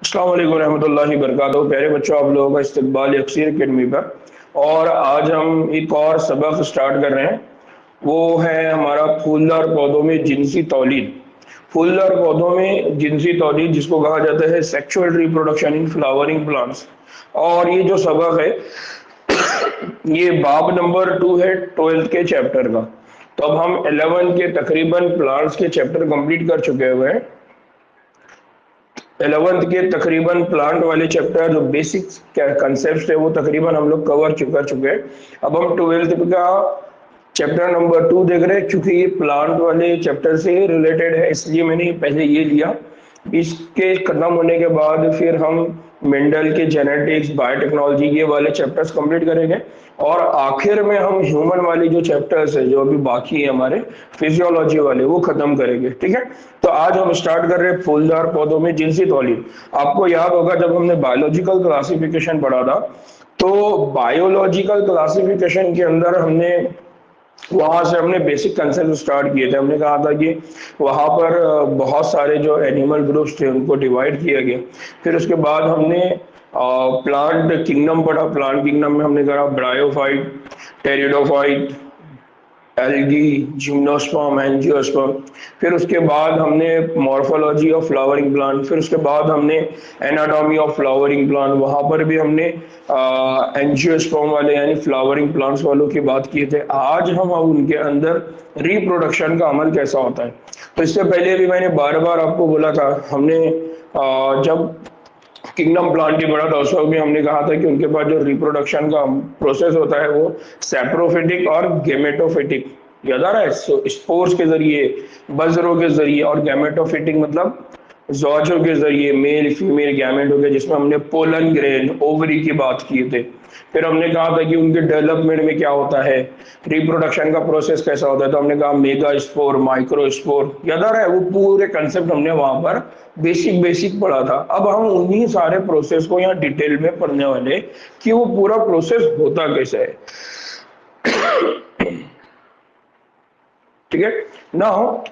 अस्सलाम वालेकुम रहमतुल्लाहि वबरकातुहू। प्यारे बच्चों, आप लोगों का इस्तकबाल यकसीर अकेडमी पर। और आज हम एक और सबक स्टार्ट कर रहे हैं। वो है हमारा फूलदार पौधों में जिनसी तौलीद। फूलदार पौधों में जिनसी तौलीद, जिसको कहा जाता है sexual reproduction in flowering plants. और ये जो सबक है ये बाब नंबर 2 है 12th के चैप्टर का। तो अब हम 11 के तकरीबन प्लांट्स के चैप्टर कंप्लीट कर चुके हुए हैं। 11th के तकरीबन प्लांट वाले चैप्टर जो बेसिक कंसेप्ट है वो तकरीबन हम लोग कवर कर चुके हैं। अब हम 12th का चैप्टर नंबर 2 देख रहे हैं। क्योंकि ये प्लांट वाले चैप्टर से रिलेटेड है इसलिए मैंने पहले ये लिया। इसके खत्म होने के बाद फिर हम मेंडल के जेनेटिक्स, बायोटेक्नोलॉजी, ये वाले चैप्टर्स कंप्लीट करेंगे। और आखिर में हम ह्यूमन वाले जो चैप्टर्स है जो अभी बाकी है हमारे फिजियोलॉजी वाले, वो खत्म करेंगे। ठीक है, तो आज हम स्टार्ट कर रहे हैं फूलदार पौधों में जिनसी तौलीद। आपको याद होगा जब हमने बायोलॉजिकल क्लासिफिकेशन पढ़ा था, तो बायोलॉजिकल क्लासिफिकेशन के अंदर वहां से हमने बेसिक कंसेप्ट स्टार्ट किए थे। हमने कहा था कि वहां पर बहुत सारे जो एनिमल ग्रुप्स थे उनको डिवाइड किया गया। फिर उसके बाद हमने प्लांट किंगडम पढ़ा। प्लांट किंगडम में हमने कहा bryophyte, pteridophyte, algae, gymnosperm, angiosperm. फिर उसके बाद हमने मॉर्फोलॉजी ऑफ फ्लावरिंग प्लांट। फिर उसके बाद हमने एनाटॉमी ऑफ फ्लावरिंग प्लांट, वहां पर भी हमने एंजियोस्पर्म वाले यानी फ्लावरिंग प्लांट्स वालों की बात किए थे। आज हम अब उनके अंदर रिप्रोडक्शन का अमल कैसा होता है। तो इससे पहले भी मैंने बार बार आपको बोला था, हमने जब किंगडम प्लांट की पढ़ा था उस वक्त भी हमने कहा था कि उनके पास जो रिप्रोडक्शन का प्रोसेस होता है वो सैप्रोफिटिक और गेमेटोफिटिक, याद आ रहा है, स्पोर्स के जरिए, बजरों के जरिए, और गैमेटोफिटिक मतलब ज़ौजों के जरिए, मेल फीमेल गैमेट हो गया, जिसमें हमने पोलन ग्रेन, ओवरी की बात किए थे। फिर हमने कहा था कि उनके डेवलपमेंट में क्या होता है, रिप्रोडक्शन का प्रोसेस कैसा होता है। तो हमने कहा मेगा स्पोर, माइक्रो स्पोर, याद आ रहा है, वो पूरे कंसेप्ट हमने वहां पर बेसिक बेसिक पढ़ा था। अब हम उन्हीं सारे प्रोसेस को यहाँ डिटेल में पढ़ने वाले कि वो पूरा प्रोसेस होता कैसे है। ठीक है ना।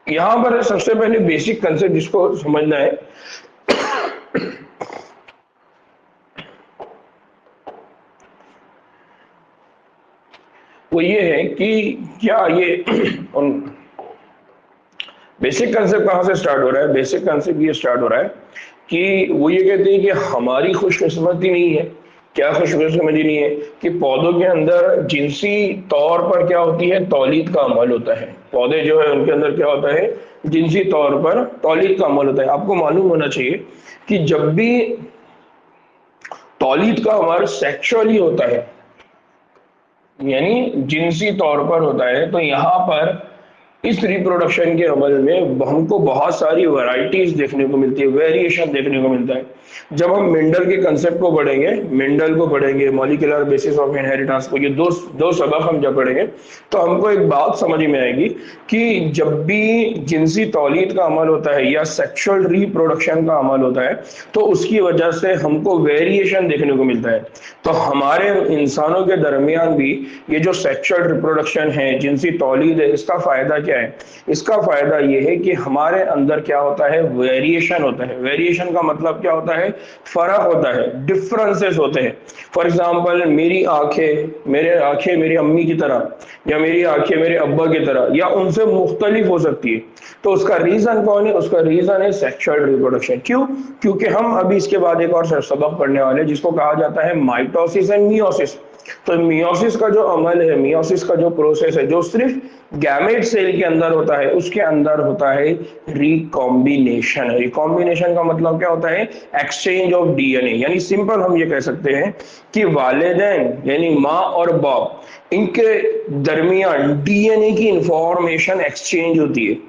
यहां पर सबसे पहले बेसिक कंसेप्ट जिसको समझना है वो ये है कि क्या ये बेसिक कंसेप्ट कहां से स्टार्ट हो रहा है। बेसिक कंसेप्ट ये स्टार्ट हो रहा है कि वो ये कहते हैं कि हमारी खुशकिस्मती नहीं है। क्या खुशकिस्मती नहीं है कि पौधों के अंदर जिनसी तौर पर क्या होती है, तौलीद का अमल होता है। पौधे जो है उनके अंदर क्या होता है, जिनसी तौर पर तौलीद का अमल होता है। आपको मालूम होना चाहिए कि जब भी तौलीद का अमल सेक्सुअली होता है यानी जिनसी तौर पर होता है, तो यहाँ पर इस रिप्रोडक्शन के अमल में हमको बहुत सारी वैरायटीज देखने को मिलती है, वेरिएशन देखने को मिलता है। जब हम मेंडल के कंसेप्ट को पढ़ेंगे, मेंडल को पढ़ेंगे, मॉलिक्यूलर बेसिस ऑफ इनहेरिटेंस को, ये दो सबक हम जब पढ़ेंगे तो हमको एक बात समझ में आएगी कि जब भी जिनसी तौलीद का अमल होता है या सेक्सुअल रिप्रोडक्शन का अमल होता है तो उसकी वजह से हमको वेरिएशन देखने को मिलता है। तो हमारे इंसानों के दरमियान भी ये जो सेक्सुअल रिप्रोडक्शन है, जिनसी तौलीद है, इसका फायदा क्या है। इसका फायदा ये है कि हमारे अंदर क्या होता है, वेरिएशन होता है। वेरिएशन का मतलब क्या होता है, फर्क होता है, डिफरेंसेस होते हैं। फॉर एग्जांपल मेरी आंखें मेरी अम्मी की तरह, या मेरी आंखें मेरे अब्बा की तरह, या उनसे मुख्तलिफ हो सकती है। तो उसका रीजन कौन है, उसका रीजन है सेक्सुअल रिप्रोडक्शन। क्यों, क्योंकि हम अभी इसके बाद एक और सबक पढ़ने वाले जिसको कहा जाता है माइटोसिस एंड मियोसिस। तो मियोसिस का जो अमल है, मियोसिस का जो प्रोसेस है, जो सिर्फ गैमेट सेल के अंदर होता है, उसके अंदर होता है रिकॉम्बिनेशन। रिकॉम्बिनेशन का मतलब क्या होता है, एक्सचेंज ऑफ डीएनए। यानी सिंपल हम ये कह सकते हैं कि वालिदैन यानी माँ और बाप, इनके दरमियान डीएनए की इंफॉर्मेशन एक्सचेंज होती है।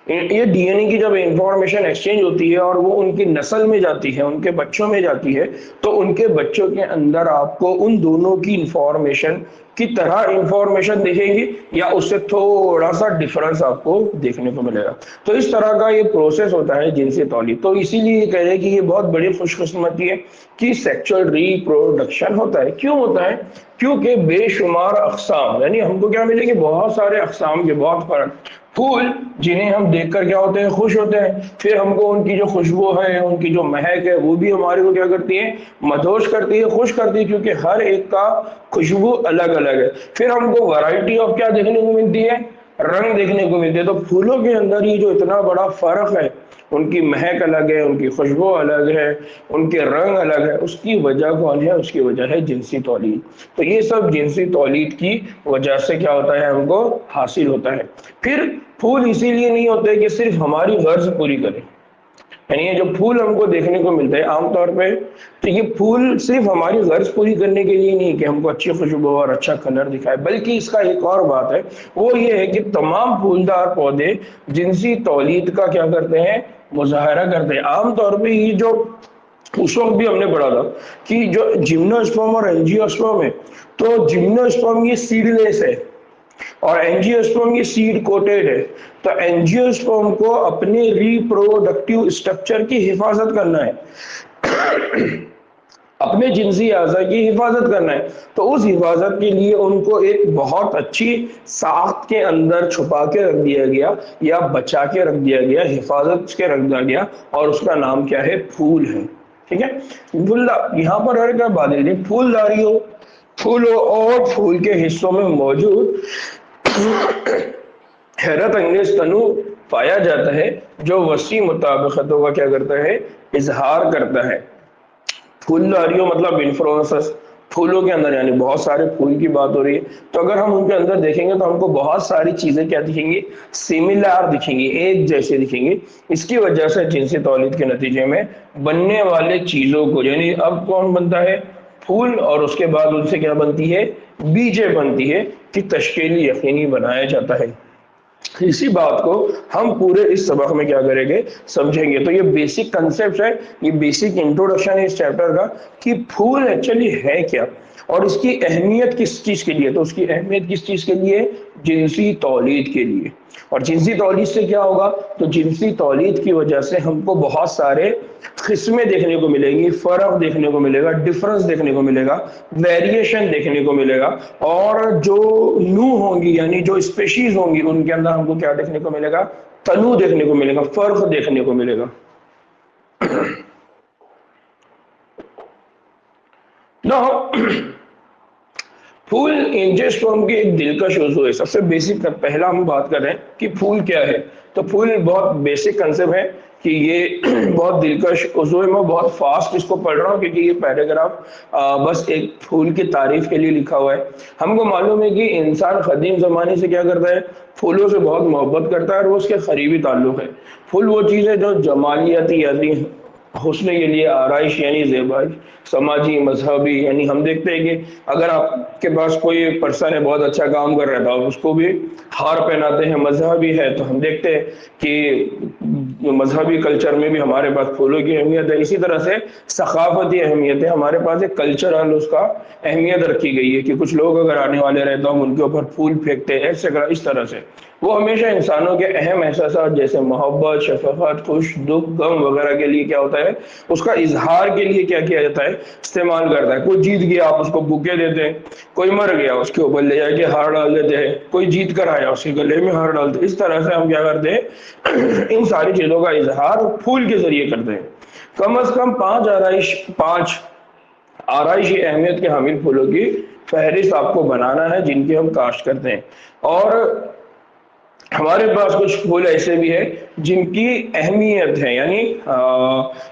ये डीएनए की जब इंफॉर्मेशन एक्सचेंज होती है और वो उनकी नस्ल में जाती है, उनके बच्चों में जाती है, तो उनके बच्चों के अंदर आपको उन दोनों की इंफॉर्मेशन की तरह इंफॉर्मेशन देखेंगी या उससे थोड़ा सा डिफरेंस आपको देखने को मिलेगा। तो इस तरह का ये प्रोसेस होता है जिनसी तौलीद। तो इसीलिए ये कह रहे हैं कि ये बहुत बड़ी खुशकिस्मती है कि सेक्सुअल रिप्रोडक्शन होता है। क्यों होता है? क्योंकि बेशुमार अक़साम, यानी हमको क्या मिलेंगे, बहुत सारे अक़साम के, बहुत फर्क फूल जिन्हें हम देखकर क्या होते हैं, खुश होते हैं। फिर हमको उनकी जो खुशबू है, उनकी जो महक है, वो भी हमारे को क्या करती है, मदहोश करती है, खुश करती है, क्योंकि हर एक का खुशबू अलग अलग है। फिर हमको वैरायटी ऑफ क्या देखने को मिलती है, रंग देखने को मिलते हैं। तो फूलों के अंदर ही जो इतना बड़ा फर्क है, उनकी महक अलग है, उनकी खुशबू अलग है, उनके रंग अलग है, उसकी वजह कौन है? उसकी वजह है जिनसी तौलीद। तो ये सब जिनसी तौलीद की वजह से क्या होता है, हमको हासिल होता है। फिर फूल इसीलिए नहीं होते कि सिर्फ हमारी गर्ज पूरी करें, यानी ये जो फूल हमको देखने को मिलते हैं आमतौर पे, तो ये फूल सिर्फ हमारी गर्ज पूरी करने के लिए नहीं कि हमको अच्छी खुशबू और अच्छा कलर दिखाए, बल्कि इसका एक और बात है, वो ये है कि तमाम फूलदार पौधे जिनसी तौलीद का क्या करते हैं, मुजाहरा करते हैं। आमतौर पे ये जो उस वक्त भी हमने पढ़ा था कि जो जिम्नोस्पर्म और एंजियोस्पर्म है, तो जिम्नोस्पर्म ये सीडलेस है और एंजियोस्पर्म ये सीड कोटेड है। तो एंजियोस्पर्म को अपने रिप्रोडक्टिव स्ट्रक्चर की हिफाजत करना है, अपने जिनसी आज़ा की हिफाजत करना है। तो उस हिफाजत के लिए उनको एक बहुत अच्छी साख्त के अंदर छुपा के रख दिया गया या बचा के रख दिया गया, हिफाजत के रख दिया गया, और उसका नाम क्या है? फूल है। ठीक है, फूलदार, यहाँ पर हर क्या बात है, फूलदारी हो, फूलों और फूल के हिस्सों में मौजूद हैरत अंगेज तनु पाया जाता है, जो वसी मुताबिकतों का क्या करता है, इजहार करता है। फूलदारियों मतलब इन्फ्लोरेंसेस, फूलों के अंदर, यानी बहुत सारे फूल की बात हो रही है, तो अगर हम उनके अंदर देखेंगे तो हमको बहुत सारी चीजें क्या दिखेंगी, सिमिलर दिखेंगी, एक जैसे दिखेंगी। इसकी वजह से जिनसी तौलीद के नतीजे में बनने वाले चीजों को, यानी अब कौन बनता है, फूल, और उसके बाद उनसे क्या बनती है, बीजें बनती है, कि तश्कील यकीनी बनाया जाता है। इसी बात को हम पूरे इस सबक में क्या करेंगे, समझेंगे। तो ये बेसिक कंसेप्ट है, ये बेसिक इंट्रोडक्शन है इस चैप्टर का, कि फूल एक्चुअली है क्या और इसकी अहमियत किस चीज के लिए। तो उसकी अहमियत किस चीज के लिए? जिनसी तौलीद के लिए। और जिनसी तौलीद से क्या होगा? तो जिनसी तौलीद की वजह से हमको बहुत सारे किस्में देखने को मिलेंगी, फर्क देखने को मिलेगा, डिफरेंस देखने को मिलेगा, वेरिएशन देखने को मिलेगा, और जो नू होंगी, यानी जो स्पेशीज होंगी, उनके अंदर हमको क्या देखने को मिलेगा? तनु देखने को मिलेगा, फर्क देखने को मिलेगा। फूल एंजियोस्पर्म की एक दिलकश उज़्व है। सबसे बेसिक पहला हम बात कर रहे हैं कि फूल क्या है। तो फूल बहुत बेसिक कंसेप्ट है कि ये बहुत दिलकश उज़्व है। मैं बहुत फास्ट इसको पढ़ रहा हूँ क्योंकि ये पैराग्राफ बस एक फूल की तारीफ के लिए लिखा हुआ है। हमको मालूम है कि इंसान कदीम ज़माने से क्या करता है, फूलों से बहुत मोहब्बत करता है और वो उसके करीबी ताल्लुक है। फूल वो चीज़ है जो जमालियाती, यानी हुस्न के लिए, आराइश यानी ज़ेबाई, समाजी, मजहबी, यानी हम देखते हैं कि अगर आपके पास कोई पर्सन है बहुत अच्छा काम कर रहा है तो आप उसको भी हार पहनाते हैं, मजहबी है। तो हम देखते हैं कि मजहबी कल्चर में भी हमारे पास फूलों की अहमियत है। इसी तरह से सकाफती अहमियत है, हमारे पास एक कल्चरल उसका अहमियत रखी गई है कि कुछ लोग अगर आने वाले रहते हैं हम उनके ऊपर फूल फेंकते हैं, एक्सेट्रा। इस तरह से वो हमेशा इंसानों के अहम एहसास जैसे मोहब्बत, शफकत, खुश, दुख, गम वगैरह के लिए क्या होता है, उसका इजहार के लिए क्या किया जाता है, इस्तेमाल करता है। कोई जीत गया आप उसको बुके देते हैं, कोई मर गया उसके ऊपर ले जाके हार डाल देते हैं, कोई जीत कर आया उसके गले में हार डालते हैं। इस तरह से हम क्या करते हैं, इन सारी चीजों का इजहार फूल के जरिए करते हैं। कम से कम 5 आराइशी अहमियत के हामिल फूलों की फहरिस्त आपको बनाना है जिनकी हम काश्त करते हैं। और हमारे पास कुछ फूल ऐसे भी है जिनकी अहमियत है, यानी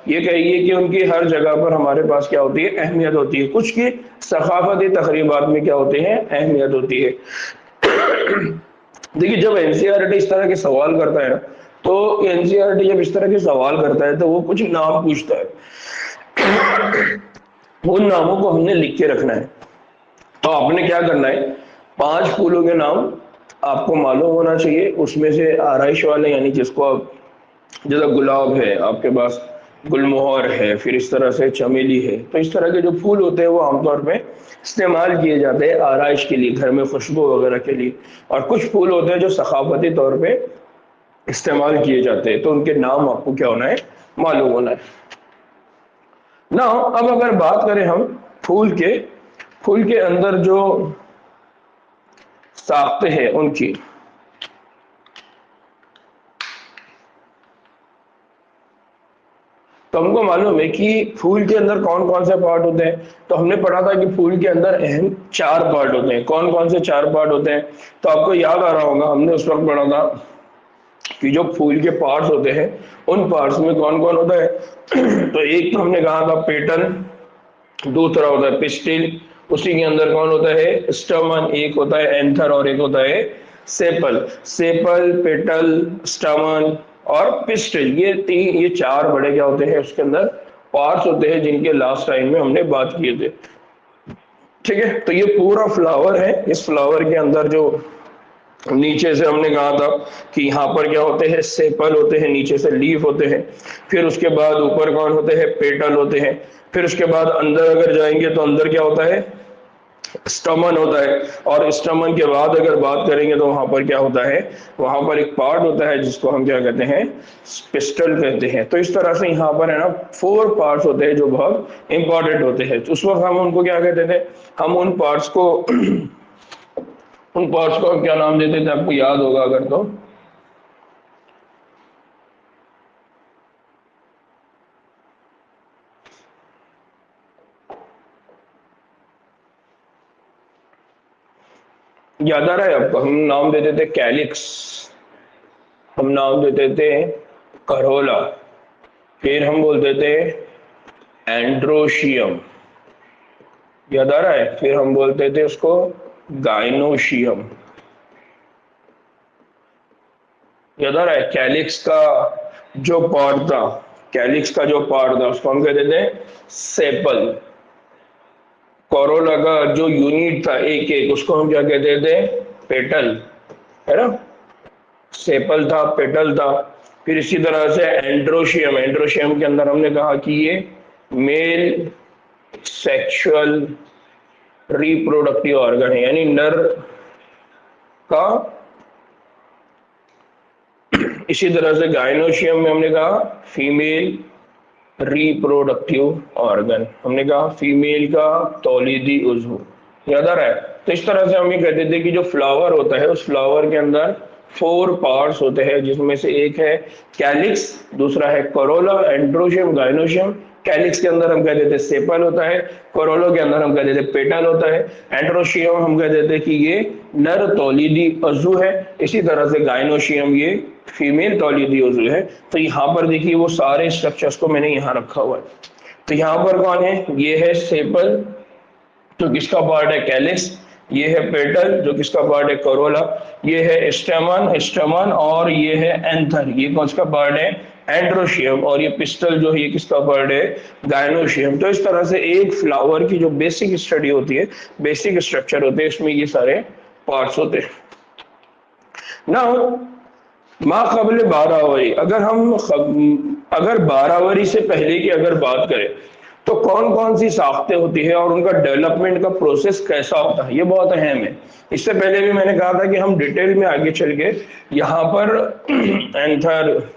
ये कहिए कि उनकी हर जगह पर हमारे पास क्या होती है, अहमियत होती है। कुछ की सकाफती तकरीबात में क्या होते हैं, अहमियत होती है। देखिए, जब एनसीईआरटी इस तरह के सवाल करता है ना, तो एनसीईआरटी जब इस तरह के सवाल करता है तो वो कुछ नाम पूछता है। उन नामों को हमने लिख के रखना है। तो आपने क्या करना है, 5 फूलों के नाम आपको मालूम होना चाहिए। उसमें से आराइश वाले, यानी जिसको आप, जैसा गुलाब है आपके पास, गुलमोहर है, फिर इस तरह से चमेली है। तो इस तरह के जो फूल होते हैं वो आमतौर पे इस्तेमाल किए जाते हैं आराइश के लिए, घर में खुशबू वगैरह के लिए। और कुछ फूल होते हैं जो सखाफती तौर पे इस्तेमाल किए जाते हैं, तो उनके नाम आपको क्या होना है, मालूम होना है ना। अब अगर बात करें हम फूल के अंदर जो साख्ते हैं उनकी, तो हमको मालूम है कि फूल के अंदर कौन कौन से पार्ट होते हैं। तो हमने पढ़ा था कि फूल के अंदर अहम 4 पार्ट होते हैं। कौन कौन से 4 पार्ट होते हैं? तो आपको याद आ रहा होगा, हमने उस वक्त पढ़ा था कि जो फूल के पार्ट्स होते हैं उन पार्ट्स में कौन कौन होता है। तो एक तो हमने कहा था पेटल, दूसरा होता है पिस्टिल, उसी के अंदर कौन होता है, स्टमन, एक होता है एंथर और एक होता है सेपल। सेपल, पेटल, स्टमन और पिस्टिल, ये 4 बड़े क्या होते हैं, उसके अंदर पार्ट्स होते हैं जिनके लास्ट टाइम में हमने बात किए थे। ठीक है, तो ये पूरा फ्लावर है। इस फ्लावर के अंदर जो नीचे से हमने कहा था कि यहाँ पर क्या होते हैं, सेपल होते हैं, नीचे से लीफ होते हैं, फिर उसके बाद ऊपर कौन होते हैं, पेटल होते हैं, फिर उसके बाद अंदर अगर जाएंगे तो अंदर क्या होता है, स्टमन होता है, और स्टमन के बाद अगर बात करेंगे तो वहां पर क्या होता है, वहां पर एक पार्ट होता है जिसको हम क्या कहते हैं, पिस्टल कहते हैं। तो इस तरह से यहाँ पर है ना 4 पार्ट्स होते हैं जो बहुत इंपॉर्टेंट होते हैं। तो उस वक्त हम उनको क्या कहते थे, हम उन पार्ट्स को क्या नाम देते थे, आपको याद होगा अगर तो, याद आ रहा है आपको? हम नाम देते थे कैलिक्स, हम नाम देते थे करोला, फिर हम बोलते थे एंड्रोशियम, याद आ रहा है? फिर हम बोलते थे उसको गाइनोशियम, याद आ रहा है? कैलिक्स का जो पार्ट था उसको हम कहते थे सेपल। कोरोला का जो यूनिट था एक एक, उसको हम क्या कहते थे, पेटल, है ना। सेपल था, पेटल था, फिर इसी तरह से एंड्रोशियम, एंड्रोशियम के अंदर हमने कहा कि ये मेल सेक्सुअल रिप्रोडक्टिव ऑर्गन है, यानी नर का। इसी तरह से गाइनोशियम में हमने कहा फीमेल रिप्रोडक्टिव ऑर्गन, हमने कहा फीमेल का तौलीदी उज़्व, याद आ रहा है? तो इस तरह से हम ये कहते थे कि जो फ्लावर होता है उस फ्लावर के अंदर 4 पार्ट्स होते हैं, जिसमें से एक है कैलिक्स, दूसरा है कोरोला, एंड्रोशियम, गाइनोशियम। कैलिक्स के अंदर हम कहते थे सेपल होता है, कोरोला के अंदर हम कहते थे पेटल होता है, एंड्रोशियम हम कहते थे कि ये नर तौलीदी उज़्व है, इसी तरह से गाइनोशियम ये फीमेल तौलीदी उज़्व है। तो यहाँ पर देखिए वो सारे स्ट्रक्चर्स को मैंने यहाँ रखा हुआ है। तो यहाँ पर कौन है, ये है सेपल, तो किसका पार्ट है, कैलिक्स। ये है पेटल, जो किसका पार्ट है, कोरोला। ये है स्टेमन और ये है एंथर, ये कौन सा पार्ट है, एंड्रोशियम। और ये पिस्टल जो है ये किसका पार्ट है, गाइनोशियम। तो इस तरह से एक फ्लावर की जो बेसिक स्टडी होती है, बेसिक स्ट्रक्चर होते हैं, इसमें ये सारे पार्ट्स होते हैं ना। माक़ाबिल बारावरी, अगर बारावरी से पहले की अगर बात करें तो कौन कौन सी साख्तें होती है और उनका डेवलपमेंट का प्रोसेस कैसा होता है, ये बहुत अहम है। इससे पहले भी मैंने कहा था कि हम डिटेल में आगे चल के यहाँ पर एंथर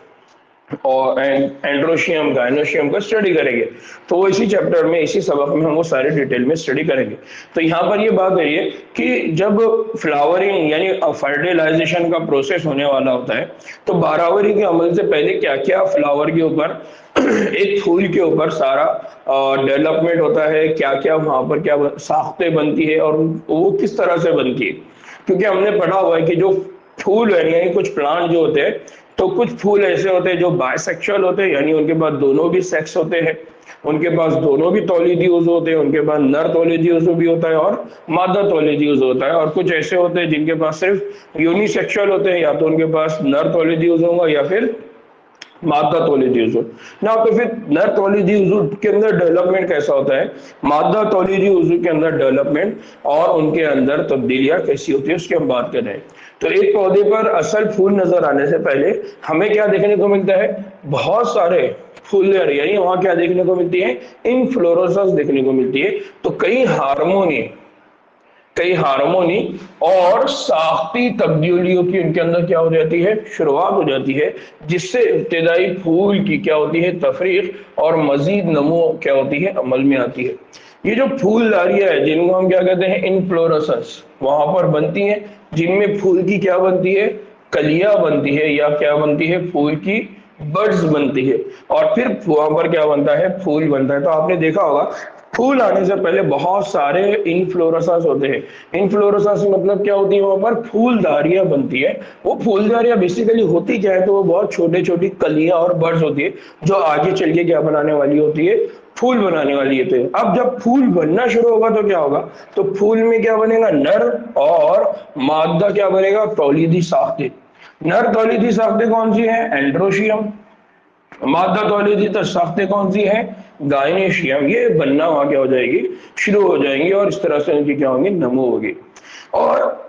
और एंड्रोशियम, गाइनोशियम का स्टडी करेंगे। तो वो इसी चैप्टर में, इसी सबक में हम वो सारे डिटेल में स्टडी करेंगे। तो यहाँ पर ये बात है कि जब फ्लावरिंग यानी फर्टिलाइजेशन का प्रोसेस होने वाला होता है, तो बारावरी के अमल से पहले क्या क्या फ्लावर के ऊपर एक फूल के ऊपर सारा डेवलपमेंट होता है, क्या क्या वहां पर क्या साख्तें बनती है और वो किस तरह से बनती है। क्योंकि हमने पढ़ा हुआ है कि जो फूल है यानी कुछ प्लांट जो होते हैं, तो कुछ फूल ऐसे होते हैं जो बायसेक्सुअल होते हैं, यानी उनके पास दोनों भी सेक्स होते हैं, उनके पास दोनों भी तौलीदी उज़्व होते हैं, उनके पास नर तौलीदी उज़्व भी होता है और मादा तौलीदी उज़्व होता है। और कुछ ऐसे होते हैं जिनके पास सिर्फ यूनिसेक्सुअल होते हैं, या तो उनके पास नर तौलीदी उज़्व होगा या फिर मादा तौलीदी उज़ू ना। तो फिर नर तौलीदी उज़ू के अंदर डेवलपमेंट कैसा होता है, मादा तौलीदी उज़ू के अंदर डेवलपमेंट और उनके अंदर तब्दीलियां कैसी होती है उसकी हम बात कर रहे हैं। तो एक पौधे पर असल फूल नजर आने से पहले हमें क्या देखने को मिलता है, बहुत सारे फूल, यानी वहां क्या देखने को मिलती है, इनफ्लोरेसेंस देखने को मिलती है। तो कई हार्मोनी और साख्ती तब्दीलियों की उनके अंदर क्या हो जाती है, शुरुआत हो जाती है, जिससे इब्तदाई फूल की क्या होती है, तफरीक और मजीद नमो क्या होती है, अमल में आती है। ये जो फूलधारियां है जिनको हम क्या कहते हैं, इनफ्लोरेसेंस, वहां पर बनती हैं, जिनमें फूल की क्या बनती है, कलियां बनती है, या क्या बनती है, फूल की बड्स बनती है, और फिर वहां पर क्या बनता है, फूल बनता है। तो आपने देखा होगा फूल आने से पहले बहुत सारे इनफ्लोरेसेंस होते हैं। इनफ्लोरेसेंस मतलब क्या होती है, वहां पर फूलधारियां बनती है। वो फूलधारियां बेसिकली होती क्या है, तो वो बहुत छोटे छोटी कलियां और बड्स होती है, जो आगे चल के क्या बनाने वाली होती है, फूल बनाने वाली होती है। अब जब फूल बनना शुरू होगा तो क्या होगा, तो फूल में क्या बनेगा, नर और मादा क्या बनेगा, तौलीदी साख्ते। नर तौलीदी साख्ते कौन सी है, एंड्रोशियम। मादा तौलीदी साख्ते कौन सी है, गायनेशियम। ये बनना वहां क्या हो जाएगी, शुरू हो जाएंगी, और इस तरह से उनकी क्या होंगी, नमो होगी। और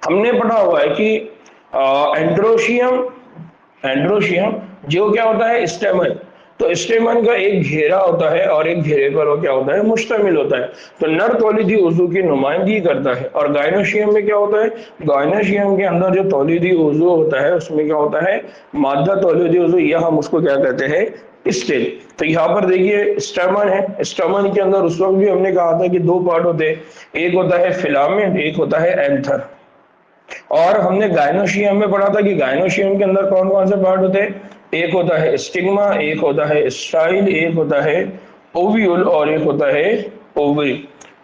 हमने पढ़ा हुआ है कि एंड्रोशियम एंड्रोशियम जो क्या होता है, स्टेमन। तो स्टेमन का एक घेरा होता है और एक घेरे पर वो क्या होता है, मुश्तमिल होता है। तो नर तौलीदी उज़ू की नुमाइंदगी करता है। और गायनोशियम में क्या होता है, गायनोशियम के अंदर जो तौलीदी उज़ू होता है उसमें क्या होता है, मादा तौलीदी उज़ू, या हम उसको क्या कहते हैं, स्टेल। तो यहाँ पर देखिए स्टेमन है, स्टेमन के अंदर उस वक्त भी हमने कहा था कि दो पार्ट होते हैं, एक होता है फिलामेंट, एक होता है एंथर। और हमने गायनोशियम में पढ़ा था कि गायनोशियम के अंदर कौन कौन से पार्ट होते हैं, एक होता है स्टिग्मा, एक होता है स्टाइल, एक होता है ओव्यूल, और एक होता है ओवरी।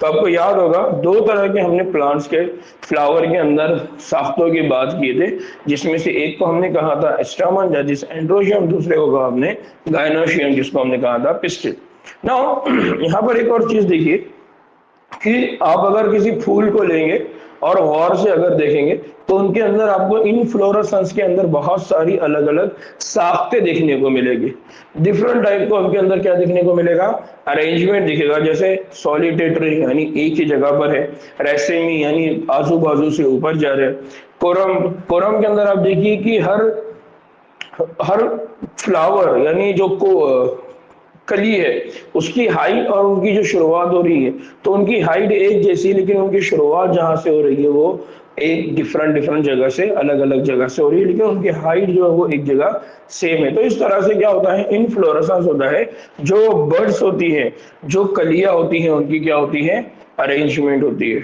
तो आपको याद होगा दो तरह के हमने प्लांट्स के फ्लावर के अंदर साख्तों की बात किए थे, जिसमें से एक को हमने कहा था स्टामन, जिस एंड्रोशियम, दूसरे को कहा हमने गायनोशियम, जिसको हमने कहा था पिस्टिल। नाउ यहाँ पर एक और चीज देखिए कि आप अगर किसी फूल को लेंगे और गौर से अगर देखेंगे तो उनके अंदर आपको इनफ्लोरेसेंस के अंदर बहुत सारी अलग अलग साख्तें देखने को मिलेगी। डिफरेंट टाइप को उनके अंदर क्या देखने को मिलेगा, अरेंजमेंट दिखेगा। जैसे सॉलिटेटरी यानी एक ही जगह पर है, रेसेमी यानी आजू बाजू से ऊपर जा रहे हैं, कोरम, कोरम के अंदर आप देखिए कि हर हर फ्लावर यानी जो को कली है उसकी हाइट और उनकी जो शुरुआत हो रही है, तो उनकी हाइट एक जैसी है, लेकिन उनकी शुरुआत जहां से हो रही है वो एक डिफरेंट डिफरेंट जगह से, अलग अलग जगह से हो रही है, लेकिन उनकी हाइट जो है वो एक जगह सेम है। तो इस तरह से क्या होता है, इनफ्लोरेसेंस होता है। जो बर्ड्स होती है, जो कलियां होती हैं, उनकी क्या होती है, अरेंजमेंट होती है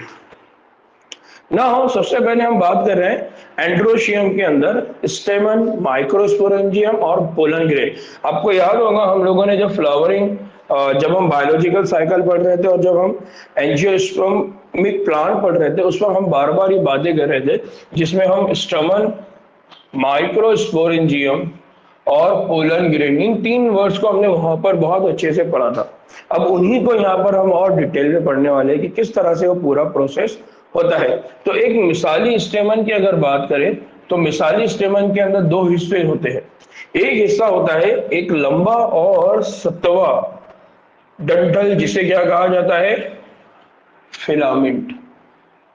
ना। हो सबसे पहले हम बात कर रहे हैं एंड्रोशियम के अंदर स्टेमन, माइक्रोस्पोरेंजियम और पोलन ग्रेन। आपको याद होगा हम लोगों ने जब फ्लावरिंग, जब हम बायोलॉजिकल साइकिल पढ़ रहे थे और जब हम एंजियोस्पर्मिक प्लांट पढ़ रहे थे, उस पर हम बार बार ये बातें कर रहे थे, जिसमें हम स्टेमन, माइक्रोस्पोरेंजियम और पोलन ग्रेन, इन तीन वर्ड्स को हमने वहां पर बहुत अच्छे से पढ़ा था। अब उन्हीं को यहाँ पर हम और डिटेल में पढ़ने वाले हैं कि किस तरह से वो पूरा प्रोसेस होता है। तो एक मिसाली स्टेमन की अगर बात करें तो मिसाली स्टेमन के अंदर दो हिस्से होते हैं। एक हिस्सा होता है एक लंबा और सतवा डंठल, जिसे क्या कहा जाता है, फिलामेंट।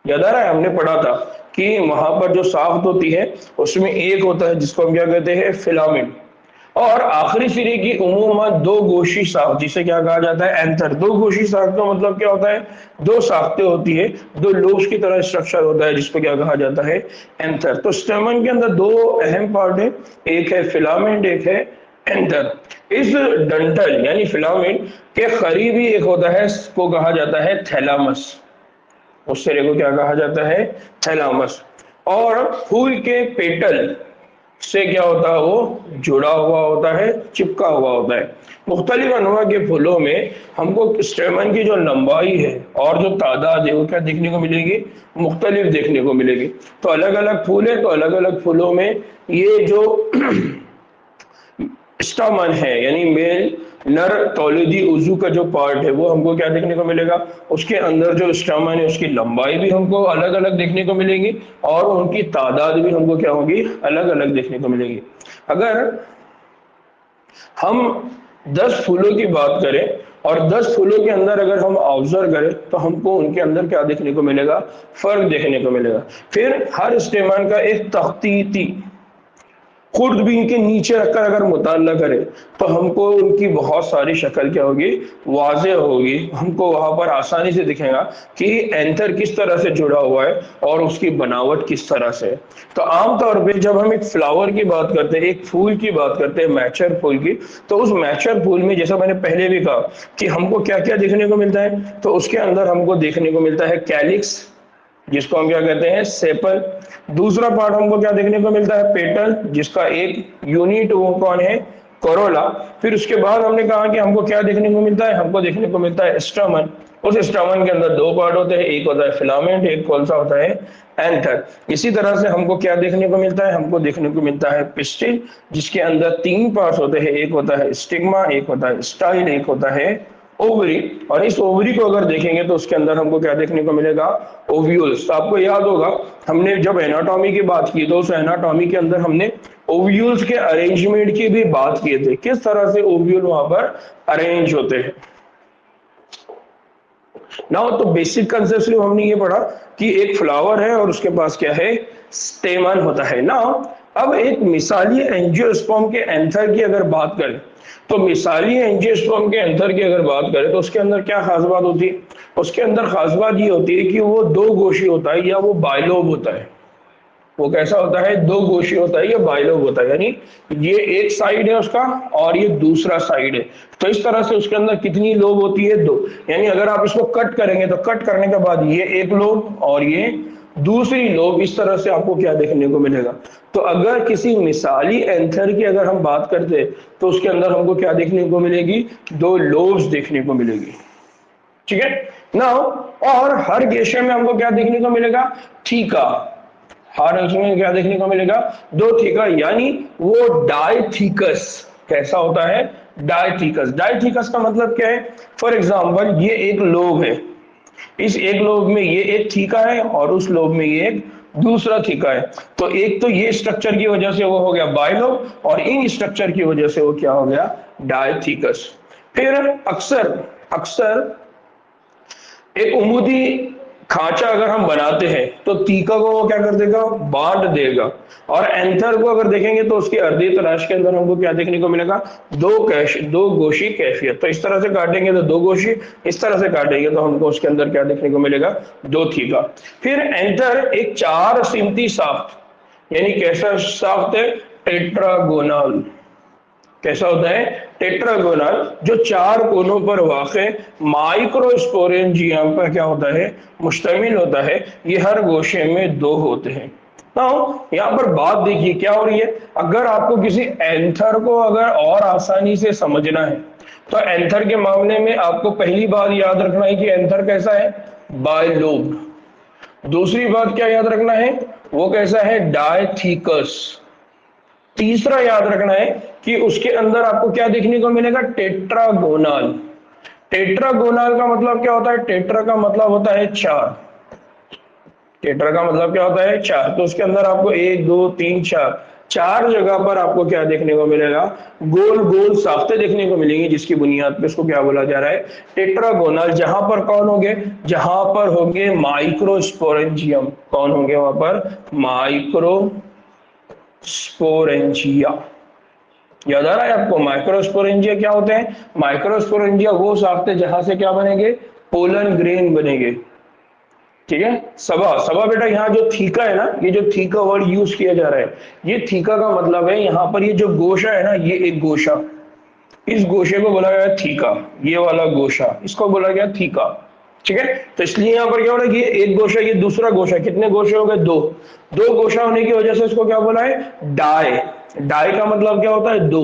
याद आ रहा है, हमने पढ़ा था कि वहां पर जो साख्त होती है उसमें एक होता है जिसको हम क्या कहते हैं, फिलामेंट। और आखिरी सिरे की उमूमन दो गोशी साख, जिसे क्या कहा जाता है, एंथर। दो गोशी साख का मतलब क्या होता है, दो साख्तें होती है, दो लोब्स की तरह स्ट्रक्चर होता है, जिसको क्या कहा जाता है, एंथर। तो स्टेमन के अंदर दो अहम पार्ट है, एक है फिलामेंट, एक है एंथर। इस डंठल यानी फिलामेंट के करीबी एक होता है, को कहा जाता है थैलामस। उस सिरे को क्या कहा जाता है, थैलामस। और फूल के पेटल से क्या होता है, वो जुड़ा हुआ होता है, चिपका हुआ होता है। मुख्तलिफ अनवा के फूलों में हमको स्टेमन की जो लंबाई है और जो तादाद है वो क्या देखने को मिलेगी, मुख्तलिफ देखने को मिलेगी। तो अलग अलग फूल है, तो अलग अलग फूलों में ये जो स्टामन है यानी मेल नर तौलीदी उजू का जो पार्ट है वो हमको क्या देखने को मिलेगा, उसके अंदर जो स्टमन है उसकी लंबाई भी हमको अलग अलग देखने को मिलेगी और उनकी तादाद भी हमको क्या होगी, अलग अलग देखने को मिलेगी। अगर हम 10 फूलों की बात करें और 10 फूलों के अंदर अगर हम ऑब्जर्व करें तो हमको उनके अंदर क्या देखने को मिलेगा, फर्क देखने को मिलेगा। फिर हर स्टेमन का एक तख्तीती खुर्द भी इनके नीचे रखकर अगर मुताला करें तो हमको उनकी बहुत सारी शक्ल क्या होगी, वाज़े होगी। हमको वहां पर आसानी से दिखेगा कि एंथर किस तरह से जुड़ा हुआ है और उसकी बनावट किस तरह से है। तो आमतौर पे जब हम एक फ्लावर की बात करते हैं, एक फूल की बात करते हैं, मैच्योर फूल की, तो उस मैच्योर फूल में जैसा मैंने पहले भी कहा कि हमको क्या क्या देखने को मिलता है, तो उसके अंदर हमको देखने को मिलता है कैलिक्स, जिसको हम क्या कहते हैं, सेपल। दूसरा पार्ट हमको क्या देखने को मिलता है, पेटल, जिसका एक यूनिट वो कौन है, कोरोला। फिर उसके बाद हमने कहा कि हमको क्या देखने को मिलता है, हमको देखने को मिलता है स्टमन। उस स्टमन के अंदर दो पार्ट होते हैं, एक होता है फिलामेंट, एक कौन सा होता है, एंथर। इसी तरह से हमको क्या देखने को मिलता है, हमको देखने को मिलता है पिस्टिल, जिसके अंदर 3 पार्ट्स होते हैं, एक होता है स्टिग्मा, एक होता है स्टाइल, एक होता है ओवरी। और इस ओवरी को अगर देखेंगे तो उसके अंदर हमको क्या देखने को मिलेगा, ओव्यूल्स। तो आपको याद होगा हमने जब एनाटॉमी की बात की तो उस एनाटॉमी के अंदर हमने ओव्यूल्स के अरेंजमेंट की भी बात किए थे, किस तरह से ओव्यूल वहां पर अरेंज होते हैं। नाउ तो बेसिक कंसेप्ट हमने ये पढ़ा कि एक फ्लावर है और उसके पास क्या है, स्टेमन होता है। नाउ अब एक मिसाली एंजियोस्पर्म के एंथर की अगर बात करें तो मिसाली एंजियोस्पर्म के एंथर की अगर बात करें तो उसके अंदर क्या खास बात होती है, उसके अंदर खास बात ये होती है कि वो दो गोशी होता है या वो बाइलोब होता है। वो कैसा होता है, दो गोशी होता है या बाइलोब होता है, यानी ये एक साइड है उसका और ये दूसरा साइड है। तो इस तरह से उसके अंदर कितनी लोब होती है, दो। यानी अगर आप इसको कट करेंगे तो कट करने के बाद ये एक लोब और ये दूसरी लोब, इस तरह से आपको क्या देखने को मिलेगा। तो अगर किसी मिसाली एंथर की अगर हम बात करते हैं तो उसके अंदर हमको क्या देखने को मिलेगी, दो लोब्स देखने को मिलेगी। ठीक है ना। और हर गेशे में हमको क्या देखने को मिलेगा, थीका। हर उसमें क्या देखने को मिलेगा, दो थीका, यानी वो डायथीकस। कैसा होता है, डायथीकस। डायथीकस का मतलब क्या है, फॉर एग्जाम्पल ये एक लोब है, इस एक लोब में ये एक थीका है और उस लोब में ये एक दूसरा थीका है। तो एक तो ये स्ट्रक्चर की वजह से वो हो गया बाइलोब और इन स्ट्रक्चर की वजह से वो क्या हो गया, डायथीकस। फिर अक्सर अक्सर एक उमुदी खांचा अगर हम बनाते हैं तो तीका को वो क्या कर देगा, बांट देगा। और एंथर को अगर देखेंगे तो उसकी अर्धी तलाश के अंदर हमको क्या देखने को मिलेगा, दो गोशी कैफियत। तो इस तरह से काटेंगे तो दो गोशी, इस तरह से काटेंगे तो हमको उसके अंदर क्या देखने को मिलेगा, दो थीका। फिर एंथर एक 4 सिमती साफ्ट, यानी कैसा साफ्ट है, टेट्रागोनल। कैसा होता है, टेट्रागोनल, जो 4 कोनों पर वाक़े माइक्रोस्पोरेंजियम पर क्या होता है, मुश्तमिल होता है। ये हर गोशे में 2 होते हैं। यहाँ पर बात देखिए क्या हो रही है, अगर आपको किसी एंथर को अगर और आसानी से समझना है तो एंथर के मामले में आपको पहली बात याद रखना है कि एंथर कैसा है, बाइलोब। दूसरी बात क्या याद रखना है, वो कैसा है, डायथीकस। तीसरा याद रखना है कि उसके अंदर आपको क्या देखने को मिलेगा, टेट्रागोनल। टेट्रागोनल का मतलब क्या होता है, टेट्रा का मतलब होता है 4। टेट्रा का मतलब क्या होता है, 4। तो उसके अंदर आपको 1 2 3 4 जगह पर आपको क्या देखने को मिलेगा, गोल गोल साफ्ते देखने को मिलेंगी, जिसकी बुनियाद पे उसको क्या बोला जा रहा है, टेट्रागोनल। जहां पर कौन होंगे, जहां पर होंगे माइक्रोस्पोरेंजियम। कौन होंगे वहां पर, माइक्रो स्पोरेंजिया। याद आ रहा है आपको, माइक्रोस्पोरेंजिया क्या होते हैं, माइक्रोस्पोरेंजिया वो साफ्ते जहां से क्या बनेंगे, पोलन ग्रेन बनेंगे। ठीक है, सबा सबा बेटा, यहाँ जो थीका है ना, ये जो थीका वर्ड यूज किया जा रहा है, ये थीका का मतलब है यहाँ पर ये जो गोशा है ना, ये एक गोशा, इस गोशे को बोला गया थीका। ये वाला गोशा, इसको बोला गया थीका। ठीक है, तो इसलिए यहाँ पर क्या हो रहा है कि ये एक गोशा, ये दूसरा गोशा, कितने गोशे हो गए, 2। 2 गोशा होने की वजह से इसको क्या बोला है, डाई। डाई का मतलब क्या होता है, 2।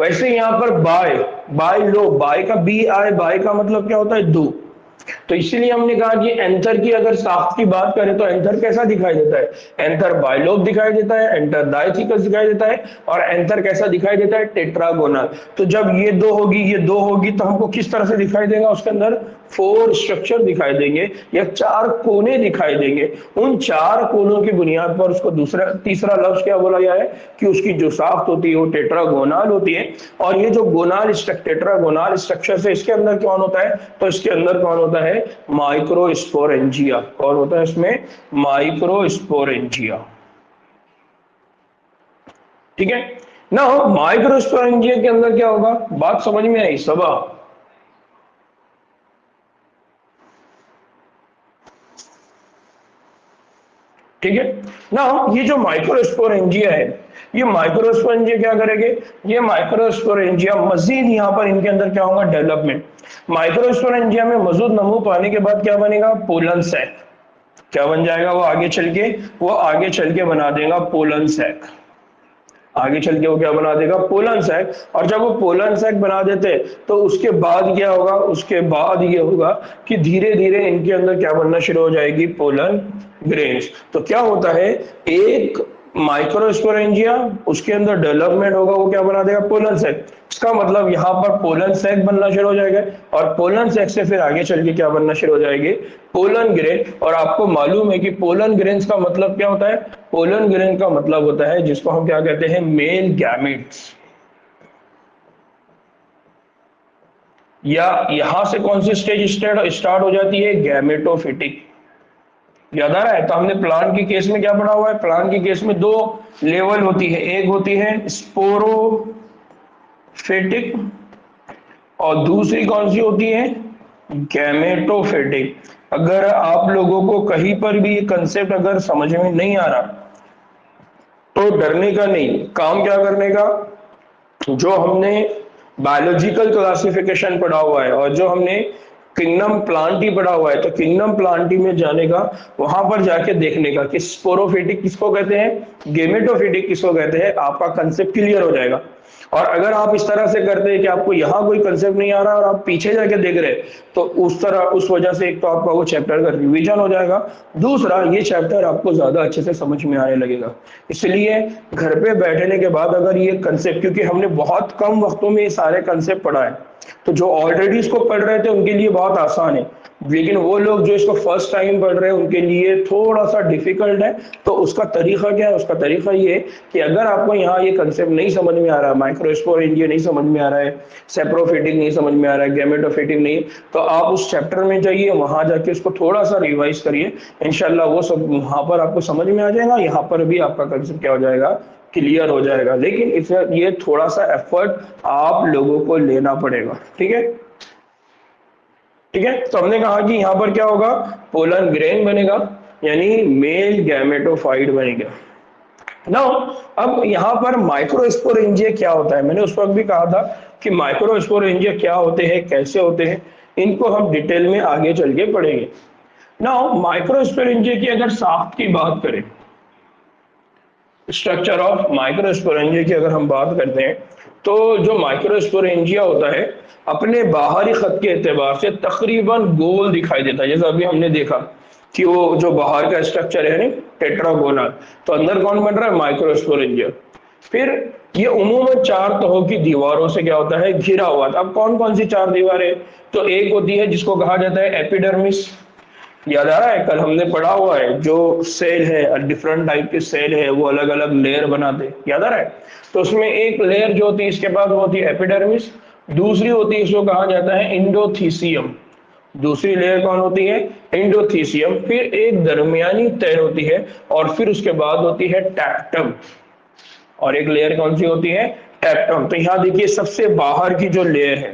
वैसे यहाँ पर बाय, बाय लो, बाय का बी आई, बाय का मतलब क्या होता है, 2। तो इसीलिए हमने कहा कि एंथर की अगर साख्त की बात करें तो एंथर कैसा दिखाई देता है, एंथर बाइलोब दिखाई देता है, एंथर डायथिकस दिखाई देता है, और एंथर कैसा दिखाई देता है, टेट्रागोनल। तो जब ये दो होगी, ये दो होगी, तो हमको किस तरह से दिखाई देगा, उसके अंदर 4 स्ट्रक्चर दिखाई देंगे या 4 कोने दिखाई देंगे। उन 4 कोनों की बुनियाद पर उसको तीसरा लफ्ज क्या बोला गया है कि उसकी जो साख्त होती है वो टेट्रागोनल होती है। और ये जो गोनाल टेट्रागोनल स्ट्रक्चर से इसके अंदर कौन होता है, तो इसके अंदर कौन होता है, माइक्रोस्पोरेंजिया। कौन होता है इसमें, माइक्रोस्पोरेंजिया। ठीक है ना। माइक्रोस्पोरेंजिया के अंदर क्या होगा, बात समझ में आई सबा। ठीक है ना। ये जो माइक्रोस्पोरेंजिया है, ये माइक्रोस्पोरेंजिया क्या करेंगे, ये माइक्रोस्पोरेंजिया मजीद यहाँ पर इनके अंदर क्या होगा, डेवलपमेंट। माइक्रोस्पोरेंजिया में मौजूद नमू पाने के बाद क्या बनेगा, पोलन सैक। क्या बन जाएगा वो आगे चल के बना देगा पोलन सैक। आगे चल के वो क्या बना देगा, पोलन सैक। और जब वो पोलन सैक बना देते तो उसके बाद क्या होगा, उसके बाद ये होगा कि धीरे धीरे इनके अंदर क्या बनना शुरू हो जाएगी, पोलन ग्रेन्स। तो क्या होता है, एक माइक्रोस्पोरेंजिया, उसके अंदर डेवलपमेंट होगा, वो क्या बना देगा, पोलन सैक। इसका मतलब यहाँ पर पोलन सैक बनना शुरू हो जाएगा, और पोलन सैक से फिर आगे चल के क्या बनना शुरू हो जाएगी, पोलन ग्रेन। और आपको मालूम है कि पोलन ग्रेन्स का मतलब क्या होता है, पोलन ग्रेन का मतलब होता है जिसको हम क्या कहते हैं, मेल गैमेट्स। या यहां से कौन सी स्टेज स्टार्ट हो जाती है, गैमेटोफिटिक। याद आ रहा है, तो हमने प्लांट की केस में क्या पढ़ा हुआ है, प्लांट की केस में 2 लेवल होती है, एक होती है स्पोरोफिटिक और दूसरी कौन सी होती है, गैमेटोफिटिक। अगर आप लोगों को कहीं पर भी ये कंसेप्ट अगर समझ में नहीं आ रहा तो डरने का नहीं, काम क्या करने का, जो हमने बायोलॉजिकल क्लासिफिकेशन पढ़ा हुआ है और जो हमने किंगडम प्लांटी पढ़ा हुआ है, तो किंगडम प्लांटी में जाने का, वहां पर जाके देखने का कि स्पोरोफिटिक किसको कहते हैं, गेमेटोफिटिक किसको कहते हैं, आपका कंसेप्ट क्लियर हो जाएगा। और अगर आप इस तरह से करते हैं कि आपको यहाँ कोई कंसेप्ट नहीं आ रहा और आप पीछे जाके देख रहे हैं, तो उस वजह से एक तो आपका वो चैप्टर का रिवीजन हो जाएगा, दूसरा ये चैप्टर आपको ज्यादा अच्छे से समझ में आने लगेगा। इसलिए घर पे बैठने के बाद अगर ये कंसेप्ट, क्योंकि हमने बहुत कम वक्तों में ये सारे कंसेप्ट पढ़ा है, तो जो ऑलरेडी इसको पढ़ रहे थे उनके लिए बहुत आसान है, लेकिन वो लोग जो इसको फर्स्ट टाइम पढ़ रहे हैं उनके लिए थोड़ा सा डिफिकल्ट है। तो उसका तरीका क्या है, उसका तरीका ये है कि अगर आपको यहाँ ये कंसेप्ट नहीं समझ में आ रहा है, माइक्रोस्पोरेंजिया नहीं समझ में आ रहा है, सेप्रोफिटिक नहीं समझ में आ रहा है, गैमेटोफिटिक नहीं, तो आप उस चैप्टर में जाइए, वहां जाके उसको थोड़ा सा रिवाइज करिए, इंशाल्लाह वो सब वहां पर आपको समझ में आ जाएगा, यहाँ पर भी आपका कंसेप्ट क्या हो जाएगा, क्लियर हो जाएगा। लेकिन इसमें ये थोड़ा सा एफर्ट आप लोगों को लेना पड़ेगा। ठीक है, ठीक है। तो हमने कहा कि यहाँ पर क्या होगा, पोलन ग्रेन बनेगा, यानी मेल गैमेटोफाइट बनेगा। नाउ अब यहाँ पर माइक्रोस्पोरेंजिया क्या होता है, मैंने उस वक्त भी कहा था कि माइक्रोस्पोरेंजिया क्या होते हैं, कैसे होते हैं, इनको हम डिटेल में आगे चल के पढ़ेंगे। नाउ माइक्रोस्पोरेंजिया की अगर साख्त की बात करें, स्ट्रक्चर ऑफ माइक्रोस्पोरेंजिया की अगर हम बात करते हैं, तो जो माइक्रोस्पोरेंजिया होता है अपने बाहरी खत के एतबार से तकरीबन गोल दिखाई देता है। जैसे अभी हमने देखा कि वो जो बाहर का स्ट्रक्चर है टेट्रागोनल, तो अंदर कौन बन रहा है, माइक्रोस्पोरेंजिया। फिर ये उमूमन 4 तहों की दीवारों से क्या होता है, घिरा हुआ था। अब कौन कौन सी 4 दीवारें, तो एक होती है जिसको कहा जाता है एपिडर्मिस। याद आ रहा है, कल हमने पढ़ा हुआ है, जो सेल है, डिफरेंट टाइप के सेल है, वो अलग अलग लेयर बनाते, याद आ रहा है। तो उसमें एक लेयर जो होती है इसके बाद वो होती है एपिडर्मिस, दूसरी होती है इसको कहा जाता है इंडोथीसियम। दूसरी लेयर कौन होती है, इंडोथीसियम। फिर एक दरमियानी तह होती है और फिर उसके बाद होती है टैक्टम, और एक लेयर कौन सी होती है, टैक्टम। तो यहाँ देखिए सबसे बाहर की जो लेयर है,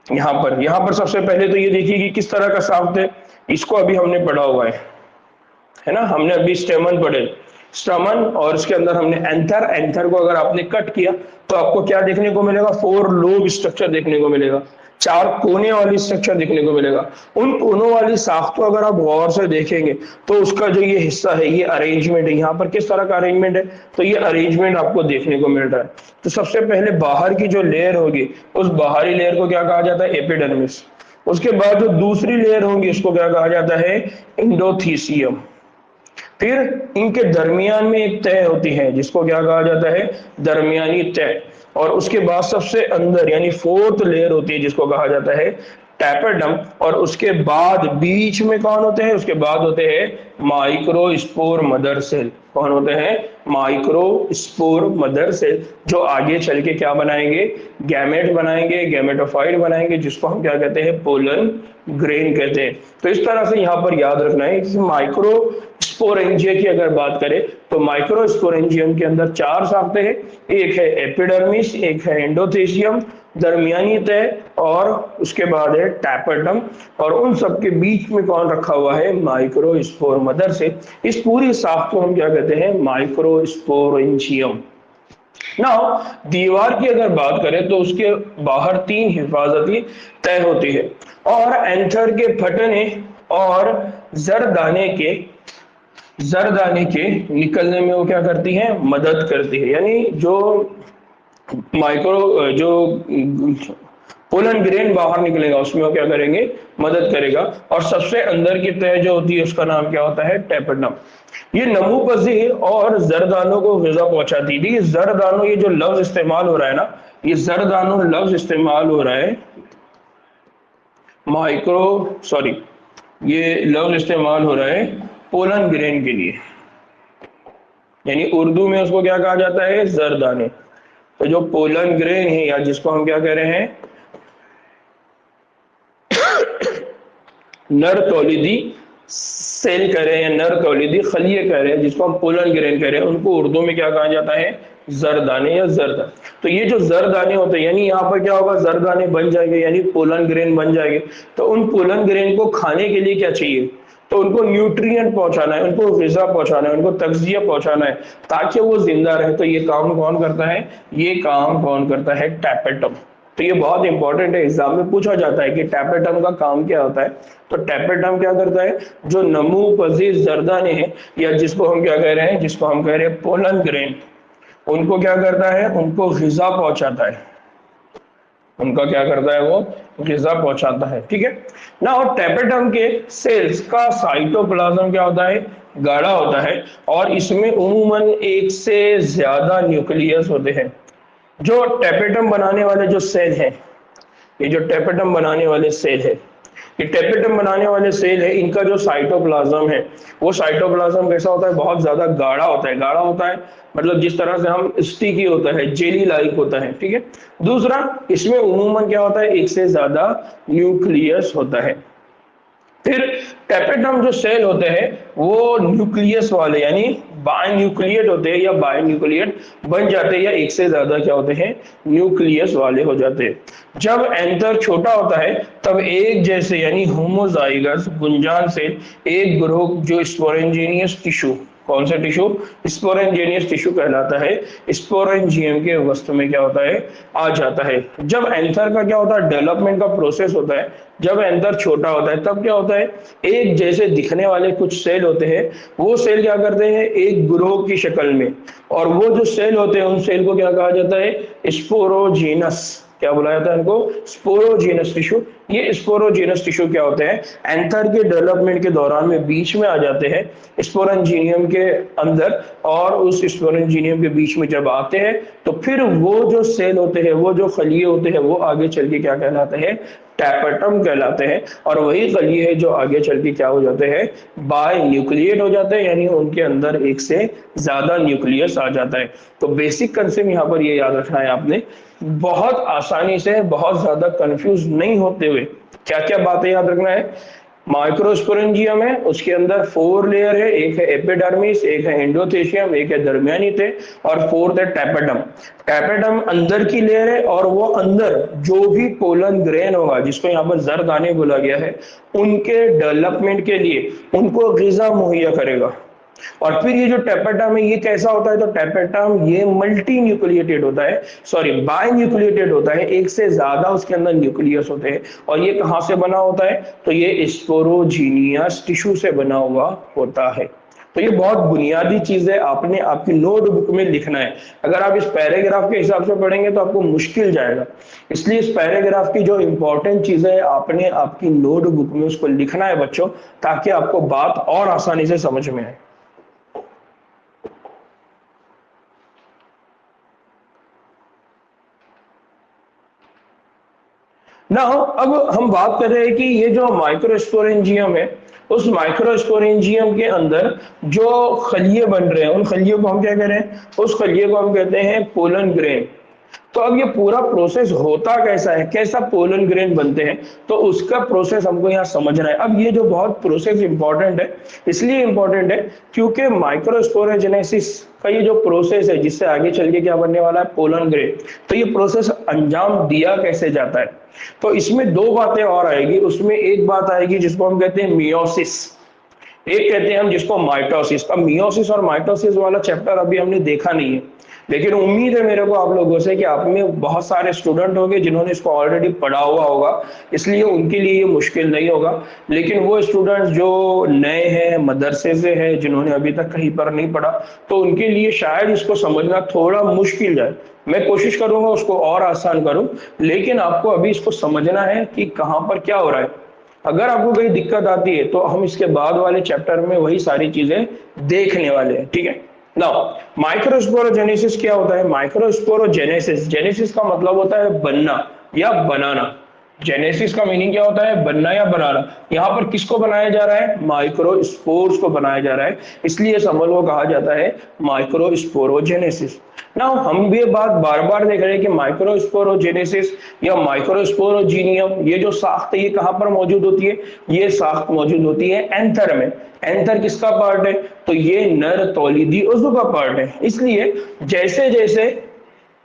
यहाँ पर सबसे पहले तो ये देखिए कि किस तरह का साफ्ट है, इसको अभी हमने पढ़ा हुआ है ना, हमने अभी स्टेमन पढ़े, स्टमन, और इसके अंदर हमने एंथर को अगर आपने कट किया तो आपको क्या देखने को मिलेगा, 4 लोब स्ट्रक्चर देखने को मिलेगा, 4 कोने वाली स्ट्रक्चर देखने को मिलेगा। उन कोनों वाली साख्त को अगर आप गौर से देखेंगे तो उसका जो ये हिस्सा है, ये अरेंजमेंट है, यहाँ पर किस तरह का अरेंजमेंट है, तो ये अरेंजमेंट आपको देखने को मिल रहा है। तो सबसे पहले बाहर की जो लेयर होगी, उस बाहरी लेयर को क्या कहा जाता है, एपिडर्मिस। उसके बाद जो दूसरी लेयर होगी उसको क्या कहा जाता है, एंडोथीसियम। फिर इनके दरमियान में एक तह होती है जिसको क्या कहा जाता है, दरमियानी तह। और उसके बाद सबसे अंदर यानी फोर्थ लेयर होती है जिसको कहा जाता है टैपेडम। और उसके बाद बीच में कौन होते हैं, उसके बाद होते हैं माइक्रोस्पोर मदर सेल। कौन होते हैं, माइक्रोस्पोर मदर सेल, जो आगे चल के क्या बनाएंगे, गैमेट बनाएंगे, गैमेटोफाइट बनाएंगे, जिसको हम क्या कहते हैं, पोलन ग्रेन कहते हैं। तो इस तरह से यहाँ पर याद रखना है कि माइक्रो स्पोरेंजिया की अगर बात करें तो माइक्रोस्पोरेंजियम के अंदर 4 शाखाएं हैं। एक है एपिडर्मिस, एक है एंडोथेसियम, दरमियानी तह, और उसके बाद है टैपेटम। और उन सब के बीच में कौन रखा हुआ है, माइक्रोस्पोर मदर से। इस पूरी शाखा को हम क्या कहते हैं, माइक्रोस्पोरेंजियम। नाउ दीवार की अगर बात करें तो उसके बाहर 3 हिफाजती तह होती है, और एंथर के फटने और जरदाने के निकलने में वो क्या करती है, मदद करती है। यानी जो जो पोलन ग्रेन बाहर निकलेगा उसमें वो क्या करेंगे, मदद करेगा। और सबसे अंदर की तह जो होती है उसका नाम क्या होता है, टैपेटम। ये नमूपजी और जरदानों को ग़िज़ा पहुंचाती थी। जरदानो, ये जो लफ्ज इस्तेमाल हो रहा है ना, ये जरदानो लफ्ज इस्तेमाल हो रहा है ये लफ्ज इस्तेमाल हो रहा है पोलन ग्रेन के लिए, यानी उर्दू में उसको क्या कहा जाता है, जरदाने। तो जो पोलन ग्रेन है, या जिसको हम क्या कह रहे हैं, नर तौलीदी सेल कह रहे हैं, नर तौलीदी खलिए कह रहे हैं, जिसको हम पोलन ग्रेन कह रहे हैं, उनको उर्दू में क्या कहा जाता है, जरदाने या जरदा। तो ये जो जरदाने होते हैं, यानी यहाँ पर क्या होगा, जरदाने बन जाएंगे, यानी पोलन ग्रेन बन जाएंगे। तो उन पोलन ग्रेन को खाने के लिए क्या चाहिए, तो उनको न्यूट्रिएंट पहुंचाना है, उनको ग़िज़ा पहुंचाना है, उनको तग़ज़िया पहुंचाना है, ताकि वो जिंदा रहे। तो ये काम कौन करता है, ये काम कौन करता है, टैपेटम। तो ये बहुत इंपॉर्टेंट है, एग्जाम में पूछा जाता है कि टैपेटम का काम क्या होता है। तो टैपेटम क्या करता है, जो नमूपजीज जरदाने हैं, या जिसको हम क्या कह रहे हैं, जिसको हम कह रहे हैं पोलन ग्रेन, उनको क्या करता है, उनको ग़िज़ा पहुंचाता है। उनका क्या करता है, वो ग़िज़ा पहुंचाता है। ठीक है ना। और टैपेटम के सेल्स का साइटोप्लाज्म क्या होता है, गाढ़ा होता है, और इसमें उमूमन 1 से ज्यादा न्यूक्लियस होते हैं। जो टैपेटम बनाने वाले जो सेल हैं, ये जो टैपेटम बनाने वाले सेल है, ये टैपेटम बनाने वाले सेल है, इनका जो साइटोप्लाज्म है, वो साइटोप्लाज्म कैसा होता है, बहुत ज्यादा गाढ़ा होता है। गाढ़ा होता है मतलब जिस तरह से हम स्टिकी होता है, जेली लाइक होता है। ठीक है। दूसरा, इसमें उमूमन क्या होता है, 1 से ज्यादा न्यूक्लियस होता है। फिर टैपेटम जो सेल होते हैं वो न्यूक्लियस वाले, यानी बाइन्यूक्लिएट होते हैं, या बाइन्यूक्लिएट बन जाते हैं, या 1 से ज्यादा क्या होते हैं, न्यूक्लियस वाले हो जाते हैं। जब एंथर छोटा होता है तब एक जैसे यानी होमोजाइगस गुंजान सेल एक ग्रुप जो स्पोरेंजिनियस टिश्यू, कौन सा टिश्यू, स्पोरेंजिनियस टिश्यू कहलाता है, स्पोरेंजियम के वस्तु में क्या होता है, आ जाता है। जब एंथर का क्या होता है, डेवलपमेंट का प्रोसेस होता है, जब एंथर छोटा होता है तब क्या होता है, एक जैसे दिखने वाले कुछ सेल होते हैं, वो सेल क्या करते हैं, एक ग्रोह की शक्ल में, और वो जो सेल होते हैं उन सेल को क्या कहा जाता है, स्पोरोजीनस। क्या बुलाया जाता है इनको, स्पोरोजीनस टिश्यू। ये स्पोरोजीनस टिश्यू क्या होते हैं, एंथर के डेवलपमेंट के दौरान में बीच में आ जाते हैं स्पोरेंजिनियम के अंदर, और उस स्पोरेंजिनियम के बीच में जब आते हैं तो फिर वो जो सेल होते हैं, वो जो खलिए होते हैं, वो आगे चल के क्या कहलाते हैं, टैपेटम कहलाते हैं। और वही खलिए है जो आगे चल के क्या हो जाते हैं, बाय न्यूक्लिएट हो जाते हैं, यानी उनके अंदर 1 से ज्यादा न्यूक्लियस आ जाता है। तो बेसिक कंसेप्ट यहाँ पर ये याद रखना है आपने, बहुत आसानी से, बहुत ज्यादा कंफ्यूज नहीं होते हुए। क्या क्या बातें याद रखना है, माइक्रोस्पोरेंजियम है, उसके अंदर 4 लेयर है, एक है एपिडर्मिस, एक है एंडोथेशियम, एक है दरमियानी तह, और 4th है टैपेटम। टैपेटम अंदर की लेयर है, और वो अंदर जो भी पोलन ग्रेन होगा, जिसको यहाँ पर जरदाने बोला गया है, उनके डेवलपमेंट के लिए उनको ग़िज़ा मुहैया करेगा। और फिर ये जो टैपेटम है ये कैसा होता है, तो टैपेटम ये मल्टी न्यूक्लिएटेड होता है, सॉरी बाय न्यूक्लिएटेड होता है, 1 से ज्यादा उसके अंदर न्यूक्लियस होते हैं। और ये कहां से बना होता है, तो ये स्पोरोजीनियस टिश्यू से बना हुआ होता है। तो ये बहुत बुनियादी चीज है, आपने आपकी नोटबुक में लिखना है। अगर आप इस पैराग्राफ के हिसाब से पढ़ेंगे तो आपको मुश्किल जाएगा, इसलिए इस पैराग्राफ की जो इंपॉर्टेंट चीज है आपने आपकी नोटबुक में उसको लिखना है बच्चों, ताकि आपको बात और आसानी से समझ में आए। ना अब हम बात कर रहे हैं कि ये जो माइक्रोस्पोरेंजियम है, उस माइक्रोस्पोरेंजियम के अंदर जो खलिए बन रहे हैं, उन खलियों को हम क्या कह रहे हैं, उस खलिए को हम कहते हैं पोलन ग्रेन। तो अब ये पूरा प्रोसेस होता कैसा है, कैसा पोलन ग्रेन बनते हैं, तो उसका प्रोसेस हमको यहाँ समझना है। अब ये जो बहुत प्रोसेस इंपॉर्टेंट है, इसलिए इंपॉर्टेंट है क्योंकि माइक्रोस्पोरेजेनेसिस का ये जो प्रोसेस है जिससे आगे चल के क्या बनने वाला है, पोलन ग्रेन, तो ये प्रोसेस अंजाम दिया कैसे जाता है। तो इसमें दो बातें और आएगी, उसमें एक बात आएगी जिसको हम कहते हैं मियोसिस, एक कहते हैं हम जिसको माइटोसिस। अब मियोसिस और माइटोसिस वाला चैप्टर अभी हमने देखा नहीं है, लेकिन उम्मीद है मेरे को आप लोगों से कि आप में बहुत सारे स्टूडेंट होंगे जिन्होंने इसको ऑलरेडी पढ़ा हुआ होगा, इसलिए उनके लिए ये मुश्किल नहीं होगा। लेकिन वो स्टूडेंट्स जो नए हैं, मदरसे से हैं, जिन्होंने अभी तक कहीं पर नहीं पढ़ा, तो उनके लिए शायद इसको समझना थोड़ा मुश्किल जाए। मैं कोशिश करूंगा उसको और आसान करूं, लेकिन आपको अभी इसको समझना है कि कहाँ पर क्या हो रहा है। अगर आपको कोई दिक्कत आती है तो हम इसके बाद वाले चैप्टर में वही सारी चीजें देखने वाले हैं, ठीक है। नाउ माइक्रोस्पोरोजेनेसिस क्या होता है? माइक्रोस्पोरोजेनेसिस, जेनेसिस का मतलब होता है बनना या बनाना। जेनेसिस का मीनिंग क्या होता है? बनना या बनाना। यहाँ पर किसको बनाया जा रहा है? माइक्रोस्पोर्स को बनाया जा रहा है, इसलिए इस अमल को कहा जाता है माइक्रोस्पोरोजेनेसिस। ना हम ये बात बार बार देख रहे हैं कि माइक्रोस्पोरोजेनेसिस या माइक्रोस्पोरोजीनियम, ये जो साख्त है ये कहाँ पर मौजूद होती है? ये साख्त मौजूद होती है एंथर में। एंथर किसका पार्ट है? तो ये नर तौलीदी उज़्व का पार्ट है। इसलिए जैसे जैसे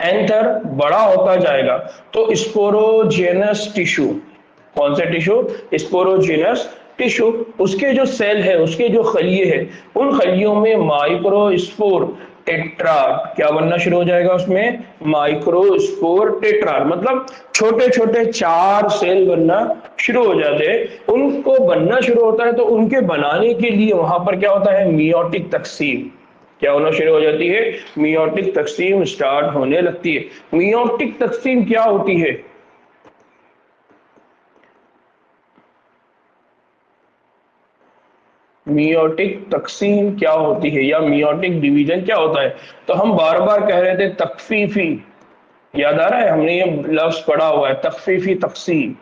एंथर बड़ा होता जाएगा तो स्पोरोजेनस टिश्यू, कौन सा टिश्यू? स्पोरोजेनस टिश्यू, उसके जो सेल है, उसके जो खलिए है, उन खलियों में माइक्रोस्पोर टेट्राड क्या बनना शुरू हो जाएगा? उसमें माइक्रोस्पोर टेट्राड, मतलब छोटे छोटे 4 सेल बनना शुरू हो जाते हैं। उनको बनना शुरू होता है तो उनके बनाने के लिए वहां पर क्या होता है? मियोटिक तकसीम क्या होना शुरू हो जाती है? मियोटिक तकसीम स्टार्ट होने लगती है। मियोटिक तकसीम क्या होती है? मियोटिक तकसीम क्या होती है या मियोटिक डिवीजन क्या होता है? तो हम बार बार कह रहे थे तकफीफी, याद आ रहा है? हमने ये लफ्ज पढ़ा हुआ है, तकफीफी तकसीम,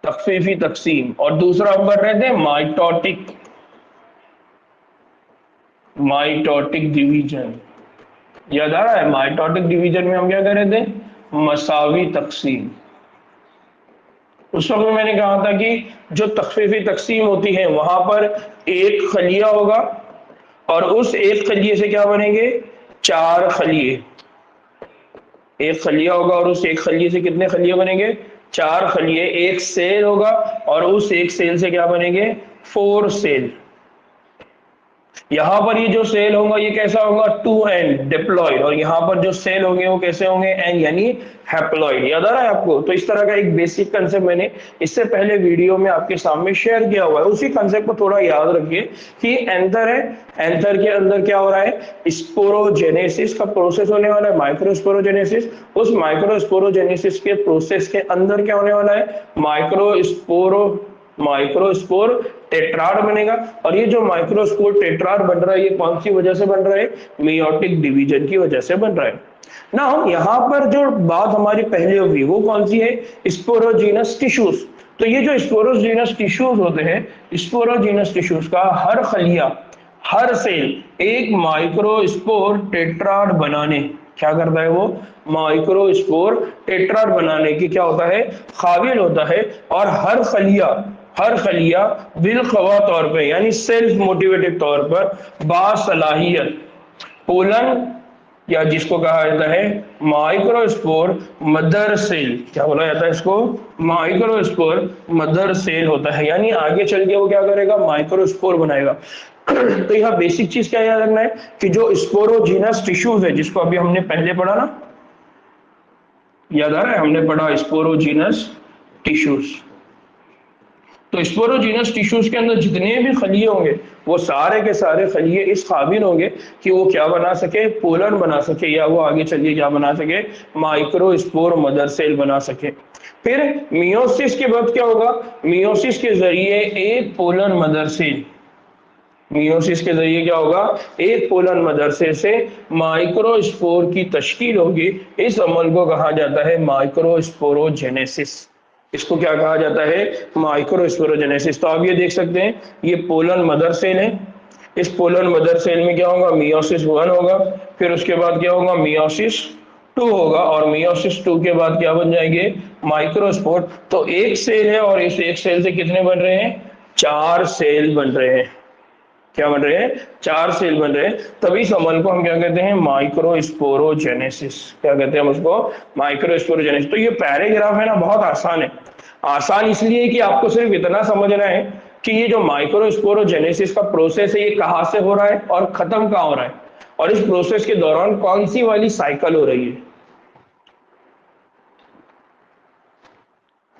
तकफीफी तकसीम। और दूसरा हम पढ़ रहे थे माइटोटिक, माइटोटिक डिवीजन, याद आ रहा है? माइटोटिक डिवीजन में हम क्या कर रहे थे? मसावी तकसीम। उस वक्त मैंने कहा था कि जो तखफीफी तकसीम होती है वहां पर एक खलिया होगा और उस एक खलिए से क्या बनेंगे? 4 खलिए। एक खलिया होगा और उस एक खलिए से कितने खलिए बनेंगे? 4 खलिए। एक सेल होगा और उस एक सेल से क्या बनेंगे? 4 सेल। यहां पर ये जो सेल होगा ये कैसा होगा? 2n डिप्लॉइड, और यहाँ पर जो सेल होंगे वो कैसे होंगे? n यानी हैप्लॉइड। याद आ रहा है आपको? तो इस तरह का एक बेसिक कंसेप्ट मैंने इससे पहले वीडियो में आपके सामने शेयर किया हुआ है, उसी कंसेप्ट को थोड़ा याद रखिए कि एंथर है, एंथर के अंदर क्या हो रहा है? स्पोरोजेनेसिस का प्रोसेस होने वाला है, माइक्रोस्पोरोजेनेसिस। उस माइक्रोस्पोरोजेनेसिस के प्रोसेस के अंदर क्या होने वाला है? माइक्रोस्पोर टेट्राड बनेगा। और ये जो माइक्रोस्पोर टेट्राड बन रहा है ये कौन सी वजह से बन रहा है? मियोटिक डिवीजन की वजह से बन रहा है ना। यहाँ पर जो बात हमारी पहले होगी वो कौन सी है? Sporogenous tissues. तो ये जो स्पोरोजीनस टिश्यूज होते हैं, स्पोरोजीनस टिश्यूज का हर खलिया, हर सेल एक माइक्रोस्पोर टेट्राड बनाने क्या करता है? वो माइक्रोस्पोर टेट्राड बनाने की क्या होता है? काबिल होता है। और हर खलिया बिलखवा तौर पे यानी सेल्फ मोटिवेटेड तौर पर बासलाहियत पोलन, या जिसको कहा जाता है माइक्रोस्पोर मदर सेल, क्या बोला जाता है इसको? माइक्रोस्पोर मदर सेल होता है, यानी आगे चल के वो क्या करेगा? माइक्रोस्पोर बनाएगा। तो यह बेसिक चीज क्या याद रखना है कि जो स्पोरोजीनस टिश्यूज है, जिसको अभी हमने पहले पढ़ा ना, याद आ रहा है? हमने पढ़ा स्पोरोजीनस टिश्यूज। तो स्पोरोजीनस टिश्यूज के अंदर जितने भी खलिए होंगे वो सारे के सारे खलिए इस काबिल होंगे कि वो क्या बना सके, पोलन बना सके, या वो आगे चलिए क्या बना सके, माइक्रोस्पोर मदर सेल बना सके। फिर मियोसिस के बाद क्या होगा, मियोसिस के जरिए एक पोलन मदर सेल, मियोसिस के जरिए क्या होगा, एक पोलन मदर सेल से माइक्रोस्पोर की तश्कील होगी। इस अमल को कहा जाता है माइक्रोस्पोरोजेनेसिस। इसको क्या कहा जाता है, माइक्रोस्पोरोजेनेसिस। तो आप ये देख सकते हैं ये पोलन मदर सेल है, इस पोलन मदर सेल में क्या होगा, मियोसिस 1 होगा, फिर उसके बाद क्या होगा, मियोसिस 2 होगा, और मियोसिस 2 के बाद क्या बन जाएंगे, माइक्रोस्पोर। तो एक सेल है और इस एक सेल से कितने बन रहे हैं, 4 सेल बन रहे हैं। क्या बन रहे हैं, 4 सेल बन रहे हैं। तभी इस अमल को हम क्या कहते हैं, माइक्रोस्पोरोजेनेसिस। क्या कहते हैं हम उसको, माइक्रोस्पोरोजेनेसिस। तो ये पैराग्राफ है ना, बहुत आसान है। आसान इसलिए कि आपको सिर्फ इतना समझना है कि ये जो माइक्रोस्पोरोजेनेसिस का प्रोसेस है ये कहाँ से हो रहा है और खत्म कहाँ हो रहा है, और इस प्रोसेस के दौरान कौन सी वाली साइकिल हो रही है।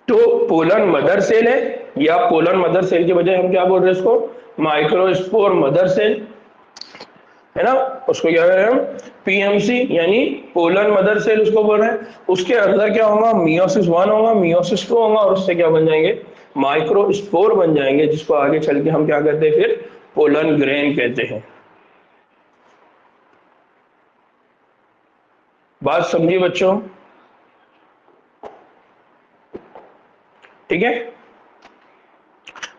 तो पोलन मदर सेल है, या पोलन मदर सेल के बजाय हम क्या बोल रहे हैं इसको, माइक्रोस्पोर मदर सेल है ना, उसको क्या कह रहे हैं हम, पीएमसी, यानी पोलन मदर सेल उसको बोल रहे हैं। उसके अंदर क्या होगा, मियोसिस 1 होगा, मियोसिस 2 होगा, और उससे क्या बन जाएंगे, माइक्रोस्पोर बन जाएंगे, जिसको आगे चल के हम क्या कहते हैं, फिर पोलन ग्रेन कहते हैं। बात समझिए बच्चों, ठीक है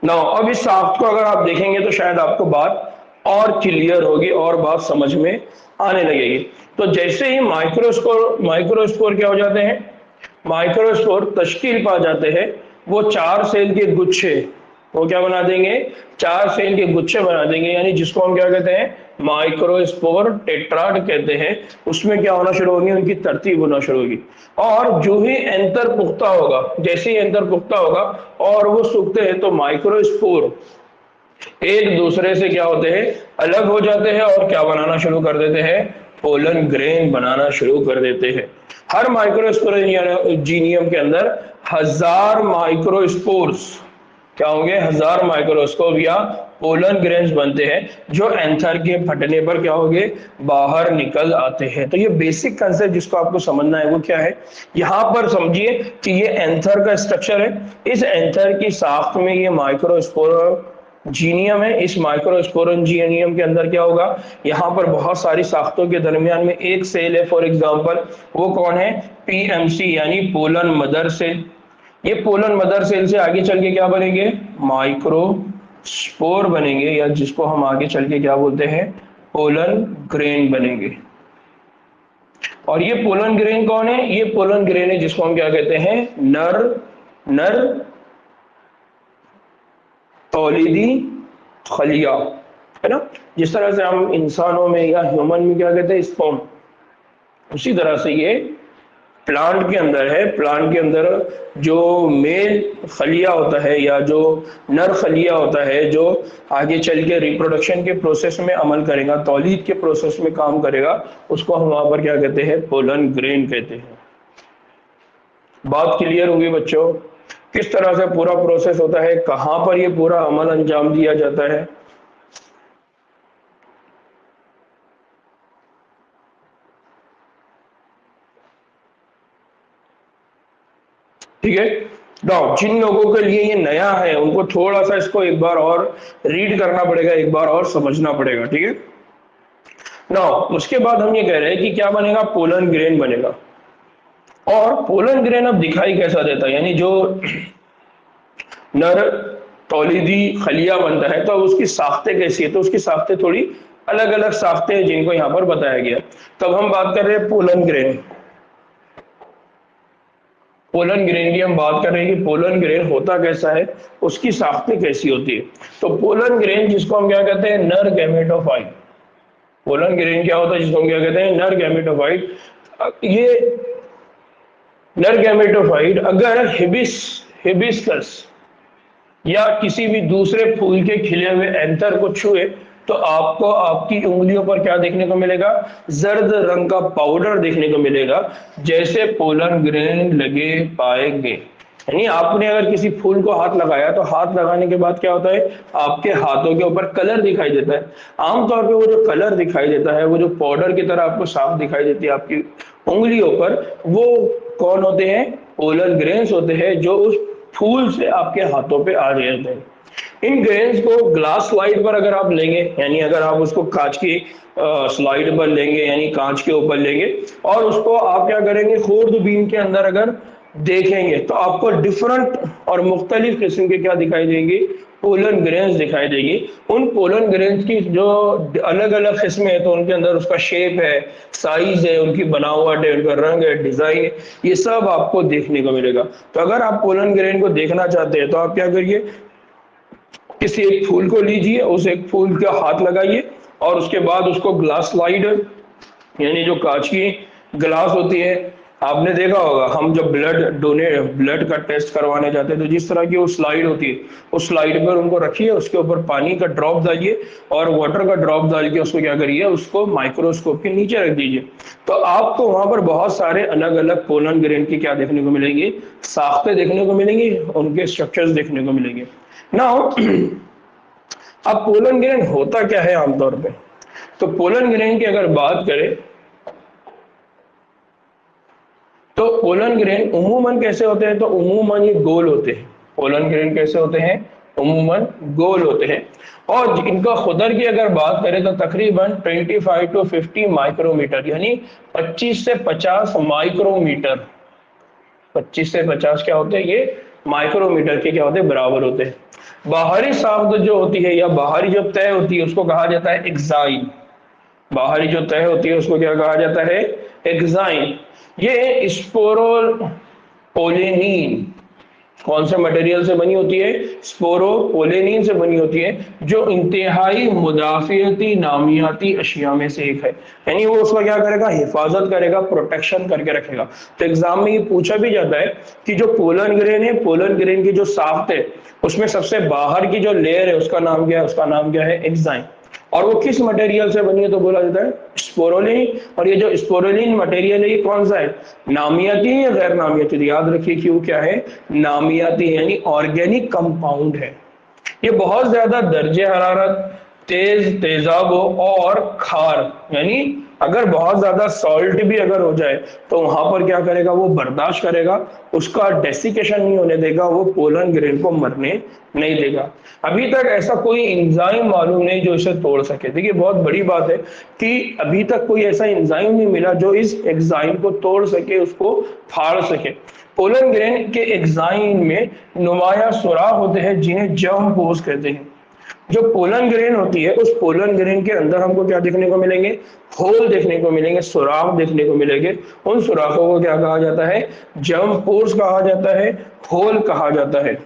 ना। अब इस साफ्ट को अगर आप देखेंगे तो शायद आपको बात और क्लियर होगी और बात समझ में आने लगेगी। तो जैसे ही माइक्रोस्पोर क्या हो जाते हैं, माइक्रोस्पोर तश्कील पा जाते हैं, वो 4 सेल के गुच्छे, वो क्या बना देंगे, 4 सेल के गुच्छे बना देंगे, यानी जिसको हम क्या कहते हैं, माइक्रोस्पोर टेट्राड कहते हैं। उसमें क्या होना शुरू होगी, उनकी तरतीब होना शुरू होगी, और जो ही एंतर पुख्ता होगा, जैसे ही एंतर पुख्ता होगा और वो सूखते हैं, तो माइक्रोस्पोर एक दूसरे से क्या होते हैं, अलग हो जाते हैं, और क्या बनाना शुरू कर देते हैं, पोलन ग्रेन बनाना शुरू कर देते हैं। हर माइक्रोस्पोरेंजियम के अंदर 1000 माइक्रोस्पोर्स क्या होंगे, 1000 माइक्रोस्कोप या पोलन ग्रेन्स बनते हैं, जो एंथर के फटने पर क्या होंगे, बाहर निकल आते हैं। तो ये बेसिक कंसेप्ट जिसको आपको समझना है वो क्या है, यहाँ पर समझिए कि ये एंथर का स्ट्रक्चर है। इस एंथर की साख्त में ये माइक्रोस्पोरेंजियम है। इस माइक्रोस्पोरेंजियम के अंदर क्या होगा, यहाँ पर बहुत सारी साख्तों के दरमियान में एक सेल है, फॉर एग्जाम्पल वो कौन है, पीएमसी, यानी पोलन मदर सेल। ये पोलन मदर सेल से आगे चल के क्या बनेंगे, माइक्रोस्पोर बनेंगे, या जिसको हम आगे चल के क्या बोलते हैं, पोलन ग्रेन बनेंगे। और ये पोलन ग्रेन कौन है, ये पोलन ग्रेन है जिसको हम क्या कहते हैं, नर तौलीदी खलिया, है ना। जिस तरह से हम इंसानों में या ह्यूमन में क्या कहते हैं, स्पर्म, उसी तरह से ये प्लांट के अंदर है। प्लांट के अंदर जो मेल खलिया होता है या जो नर खलिया होता है, जो आगे चल के रिप्रोडक्शन के प्रोसेस में अमल करेगा, तौलीद के प्रोसेस में काम करेगा, उसको हम वहां पर क्या कहते हैं, पोलन ग्रेन कहते हैं। बात क्लियर होगी बच्चों, किस तरह से पूरा प्रोसेस होता है, कहां पर ये पूरा अमल अंजाम दिया जाता है। ठीक है ना। जिन लोगों के लिए ये नया है उनको थोड़ा सा इसको एक बार और रीड करना पड़ेगा, एक बार और समझना पड़ेगा, ठीक है ना। उसके बाद हम ये कह रहे हैं कि क्या बनेगा, पोलन ग्रेन बनेगा। और पोलन ग्रेन अब दिखाई कैसा देता है, यानी जो नर तौलीदी खलिया बनता है तो उसकी साख्तें कैसी है, तो उसकी साख्तें थोड़ी अलग अलग साख्तें हैं जिनको यहाँ पर बताया गया। तब हम बात कर रहे हैं पोलन ग्रेन। पोलन ग्रेन की हम बात कर रहे हैं कि पोलन ग्रेन होता कैसा है, उसकी साख्तें कैसी होती है। तो पोलन ग्रेन जिसको हम क्या कहते हैं, नर गैमेटोफाइट। पोलन ग्रेन क्या होता है, जिसको हम क्या कहते हैं, नर गैमेटोफाइट। ये नर गैमेटोफाइट अगर हिबिस्कस या किसी भी दूसरे फूल के खिले हुए एंथर को छुए तो आपको आपकी उंगलियों पर क्या देखने को मिलेगा, जर्द रंग का पाउडर देखने को मिलेगा, जैसे पोलन ग्रेन लगे पाएंगे। यानी आपने अगर किसी फूल को हाथ लगाया तो हाथ लगाने के बाद क्या होता है, आपके हाथों के ऊपर कलर दिखाई देता है। आमतौर पे वो जो कलर दिखाई देता है, वो जो पाउडर की तरह आपको साफ दिखाई देती है आपकी उंगलियों पर, वो कौन होते हैं, पोलन ग्रेन्स होते हैं, जो उस फूल से आपके हाथों पे आ रहे होते हैं। इन ग्रेन्स को ग्लास स्लाइड पर अगर आप लेंगे, यानी अगर आप उसको कांच की स्लाइड पर लेंगे, यानी कांच के ऊपर लेंगे, और उसको आप क्या करेंगे, खूर्दबीन के अंदर अगर देखेंगे तो आपको डिफरेंट और मुख्तलिफ किस्म के क्या दिखाई देंगे, पोलन ग्रेन्स दिखाई देंगी। उन पोलन ग्रेन्स की जो अलग अलग किस्में हैं, तो उनके अंदर उसका शेप है, साइज है, उनकी बनावट है, उनका रंग है, डिजाइन है, ये सब आपको देखने को मिलेगा। तो अगर आप पोलन ग्रेन को देखना चाहते हैं तो आप क्या करिए, किसी एक फूल को लीजिए, उस एक फूल का हाथ लगाइए, और उसके बाद उसको ग्लास स्लाइड, यानी जो कांच की ग्लास होती है, आपने देखा होगा हम जब ब्लड का टेस्ट करवाने जाते हैं तो जिस तरह की वो स्लाइड होती है, उस स्लाइड पर उनको रखिए, उसके ऊपर पानी का ड्रॉप डालिए और वाटर का ड्रॉप डाल के उसको क्या करिए, उसको माइक्रोस्कोप के नीचे रख दीजिए। तो आपको वहां पर बहुत सारे अलग अलग पोलन ग्रेन की क्या देखने को मिलेंगी, साख्ते देखने को मिलेंगी, उनके स्ट्रक्चर्स देखने को मिलेंगे। नाउ अब पोलन ग्रेन होता क्या है आमतौर पे, तो पोलन ग्रेन की अगर बात करें तो पोलन ग्रेन उमूमन कैसे होते हैं, तो उमूमन ये गोल होते हैं। पोलन ग्रेन कैसे होते हैं, उमूमन गोल होते हैं। और इनका खुदर की अगर बात करें तो तकरीबन 25 to 50 माइक्रोमीटर, यानी 25 से 50 माइक्रोमीटर, 25 से 50 क्या होते हैं, ये माइक्रोमीटर के क्या होते हैं, बराबर होते हैं। बाहरी साख्त जो होती है या बाहरी जो तय होती है उसको कहा जाता है एक्साइन। बाहरी जो तय होती है उसको क्या कहा जाता है, एक्साइन। ये स्पोरोपोलिनीन कौन से मटेरियल से बनी होती है, स्पोरोपोलिनीन से बनी होती है, जो इंतहाई मुदाफियती नामियाती अशिया में से एक है। यानी वो उसका क्या करेगा, हिफाजत करेगा, प्रोटेक्शन करके रखेगा। तो एग्जाम में ये पूछा भी जाता है कि जो पोलन ग्रेन है, पोलन ग्रेन की जो साख्त है, उसमें सबसे बाहर की जो लेयर है उसका नाम क्या है, उसका नाम क्या है, एक्साइन। और वो किस मटेरियल से बनी है, तो बोला जाता है स्पोरोलिन। और ये जो स्पोरोलिन मटेरियल है ये कौन सा है, नामियाती है या गैर नामियाती, तो याद रखिए कि वो क्या है, नामियाती है, यानी ऑर्गेनिक कंपाउंड है। ये बहुत ज्यादा दर्जे हरारत, तेजाब और खार, यानी अगर बहुत ज्यादा सॉल्ट भी अगर हो जाए तो वहां पर क्या करेगा, वो बर्दाश्त करेगा, उसका डेसिकेशन नहीं होने देगा, वो पोलन ग्रेन को मरने नहीं देगा। अभी तक ऐसा कोई एंजाइम मालूम नहीं जो इसे तोड़ सके। देखिए बहुत बड़ी बात है कि अभी तक कोई ऐसा एंजाइम नहीं मिला जो इस एंजाइम को तोड़ सके, उसको फाड़ सके। पोलन ग्रेन के एंजाइम में नुमाया सुराख होते हैं जिन्हें जर्म पोर्स कहते हैं। जो पोलन ग्रेन होती है उस पोलन ग्रेन के अंदर हमको क्या देखने को मिलेंगे, होल देखने को मिलेंगे, सुराख देखने को मिलेंगे। उन सुराखों को क्या कहा जाता है, जर्म पोर्स कहा जाता है, होल कहा जाता है।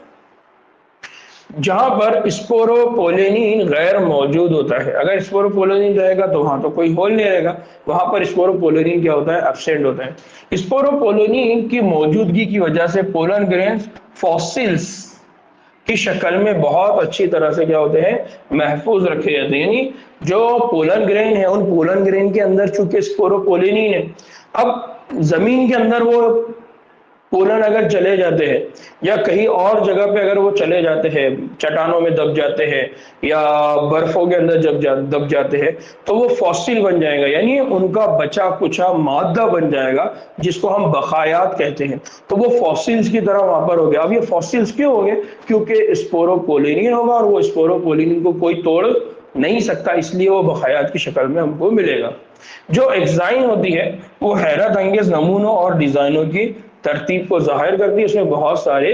जहां पर स्पोरोपोलिनीन गैर मौजूद होता है, अगर स्पोरोपोलिनीन रहेगा तो वहां तो कोई होल नहीं रहेगा, वहां पर स्पोरोपोलिनीन क्या होता है, एब्सेंट होता है। स्पोरोपोलिनीन की मौजूदगी की वजह से पोलन ग्रेन्स फॉसिल्स की शक्ल में बहुत अच्छी तरह से क्या होते हैं, महफूज रखे जाते हैं। यानी जो पोलन ग्रेन है, उन पोलन ग्रेन के अंदर चूंकि स्पोरोपोलिनीन है, अब जमीन के अंदर वो पोलन अगर चले जाते हैं या कहीं और जगह पे अगर वो चले जाते हैं, चट्टानों में दब जाते हैं या बर्फों के अंदर जब दब जाते हैं, तो वो फॉसिल बन जाएगा, यानी उनका बचा कुचा मादा बन जाएगा, जिसको हम बकायात कहते हैं। तो वो फॉसिल्स की तरह वहां पर हो गया। अब ये फॉसिल्स क्यों हो गए, क्योंकि स्पोरोपोलिनीन होगा और वो स्पोरोपोलिनीन को कोई तोड़ नहीं सकता, इसलिए वो बकायात की शक्ल में हमको मिलेगा। जो एक्साइन होती है वो हैरत अंगेज नमूनों और डिजाइनों की तरतीब को जाहिर करती है। उसमें बहुत सारे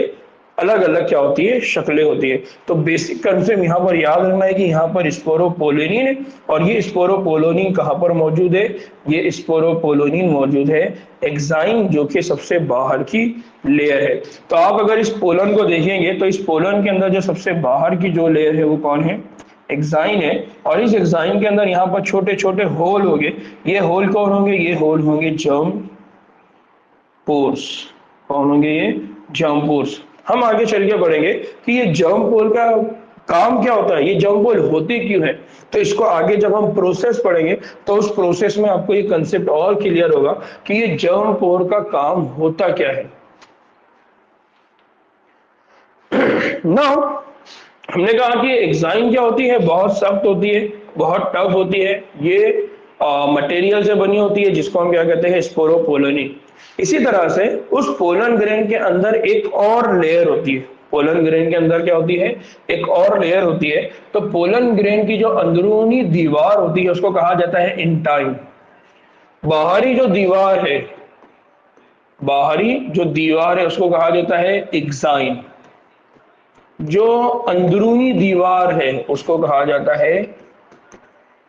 अलग अलग क्या होती है, शक्लें होती है। तो बेसिक कंसेप्ट यहाँ पर याद रखना है कि यहाँ पर स्पोरोपोलिनीन है, और ये स्पोरोपोलिनीन कहाँ पर मौजूद है, ये स्पोरोपोलिनीन मौजूद है एक्साइन, जो कि सबसे बाहर की लेयर है। तो आप अगर इस पोलन को देखेंगे तो इस पोलन के अंदर जो सबसे बाहर की जो लेयर है वो कौन है, एक्साइन है। और इस एक्साइन के अंदर यहाँ पर छोटे छोटे होल होंगे, ये होल कौन होंगे, ये होल होंगे जर्म पोर्स। कौन होंगे, ये जर्म पोर्स। हम आगे चल के पढ़ेंगे कि ये जर्म पोर का काम क्या होता है, ये जर्म पोर होते क्यों है। तो इसको आगे जब हम प्रोसेस पढ़ेंगे तो उस प्रोसेस में आपको ये कंसेप्ट और क्लियर होगा कि ये जर्म पोर का काम होता क्या है। नाउ हमने कहा कि एग्जाइम क्या होती है, बहुत सख्त होती है, बहुत टफ होती है, ये मटेरियल से बनी होती है जिसको हम क्या कहते हैं, स्पोरोपोलनी। इसी तरह से उस पोलन ग्रेन के अंदर एक और लेयर होती है, पोलन ग्रेन के अंदर क्या होती है, एक और लेयर होती है। तो पोलन ग्रेन की जो अंदरूनी दीवार होती है उसको कहा जाता है इंटाइन। बाहरी जो दीवार है, बाहरी जो दीवार है उसको कहा जाता है एक्साइन। जो अंदरूनी दीवार है उसको कहा जाता है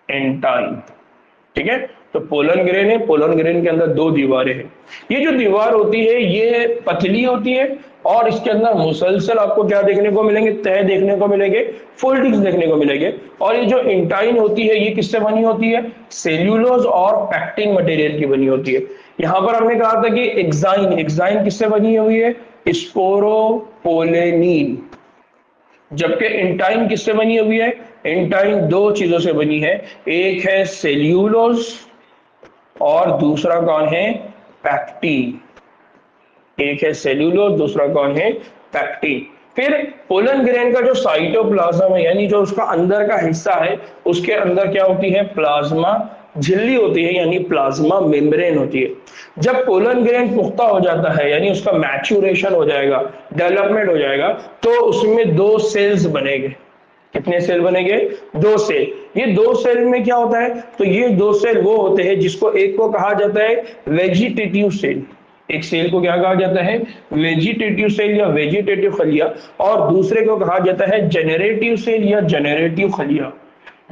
एंटाइन। ठीक है, तो पोलन ग्रेन है, पोलन ग्रेन के अंदर दो दीवारें हैं। ये जो दीवार होती है ये पतली होती है और इसके अंदर मुसलसल आपको क्या देखने को मिलेंगे, तह देखने को मिलेंगे, फोल्डिंग्स देखने को मिलेंगे। और ये जो इंटाइन होती है ये किससे बनी होती है, सेल्यूलोज और पैक्टिन मटेरियल की बनी होती है। यहां पर हमने कहा था कि एक्साइन, एक्साइन किससे बनी हुई है, स्पोरोपोलेनिन। जबकि इंटाइन किससे बनी हुई है, इंटाइन दो चीजों से बनी है, एक है सेल्यूलोज और दूसरा कौन है, पैक्टिन। एक है सेल्यूलोज, दूसरा कौन है, पैक्टिन। फिर पोलन ग्रेन का जो साइटोप्लाज्म है, यानी जो उसका अंदर का हिस्सा है, उसके अंदर क्या होती है, प्लाज्मा झिल्ली होती है, यानी प्लाज्मा मेम्ब्रेन होती है। जब पोलन ग्रेन पुख्ता हो जाता है, यानी उसका मैच्योरेशन हो जाएगा, डेवलपमेंट हो जाएगा, तो उसमें दो सेल्स बनेंगे। कितने सेल बनेंगे, दो सेल। ये दो सेल में क्या होता है, तो ये दो सेल वो होते हैं जिसको एक को कहा जाता है वेजिटेटिव सेल। एक सेल को क्या कहा जाता है, वेजिटेटिव सेल या वेजिटेटिव खलिया, और दूसरे को कहा जाता है जेनरेटिव सेल या जेनरेटिव खलिया।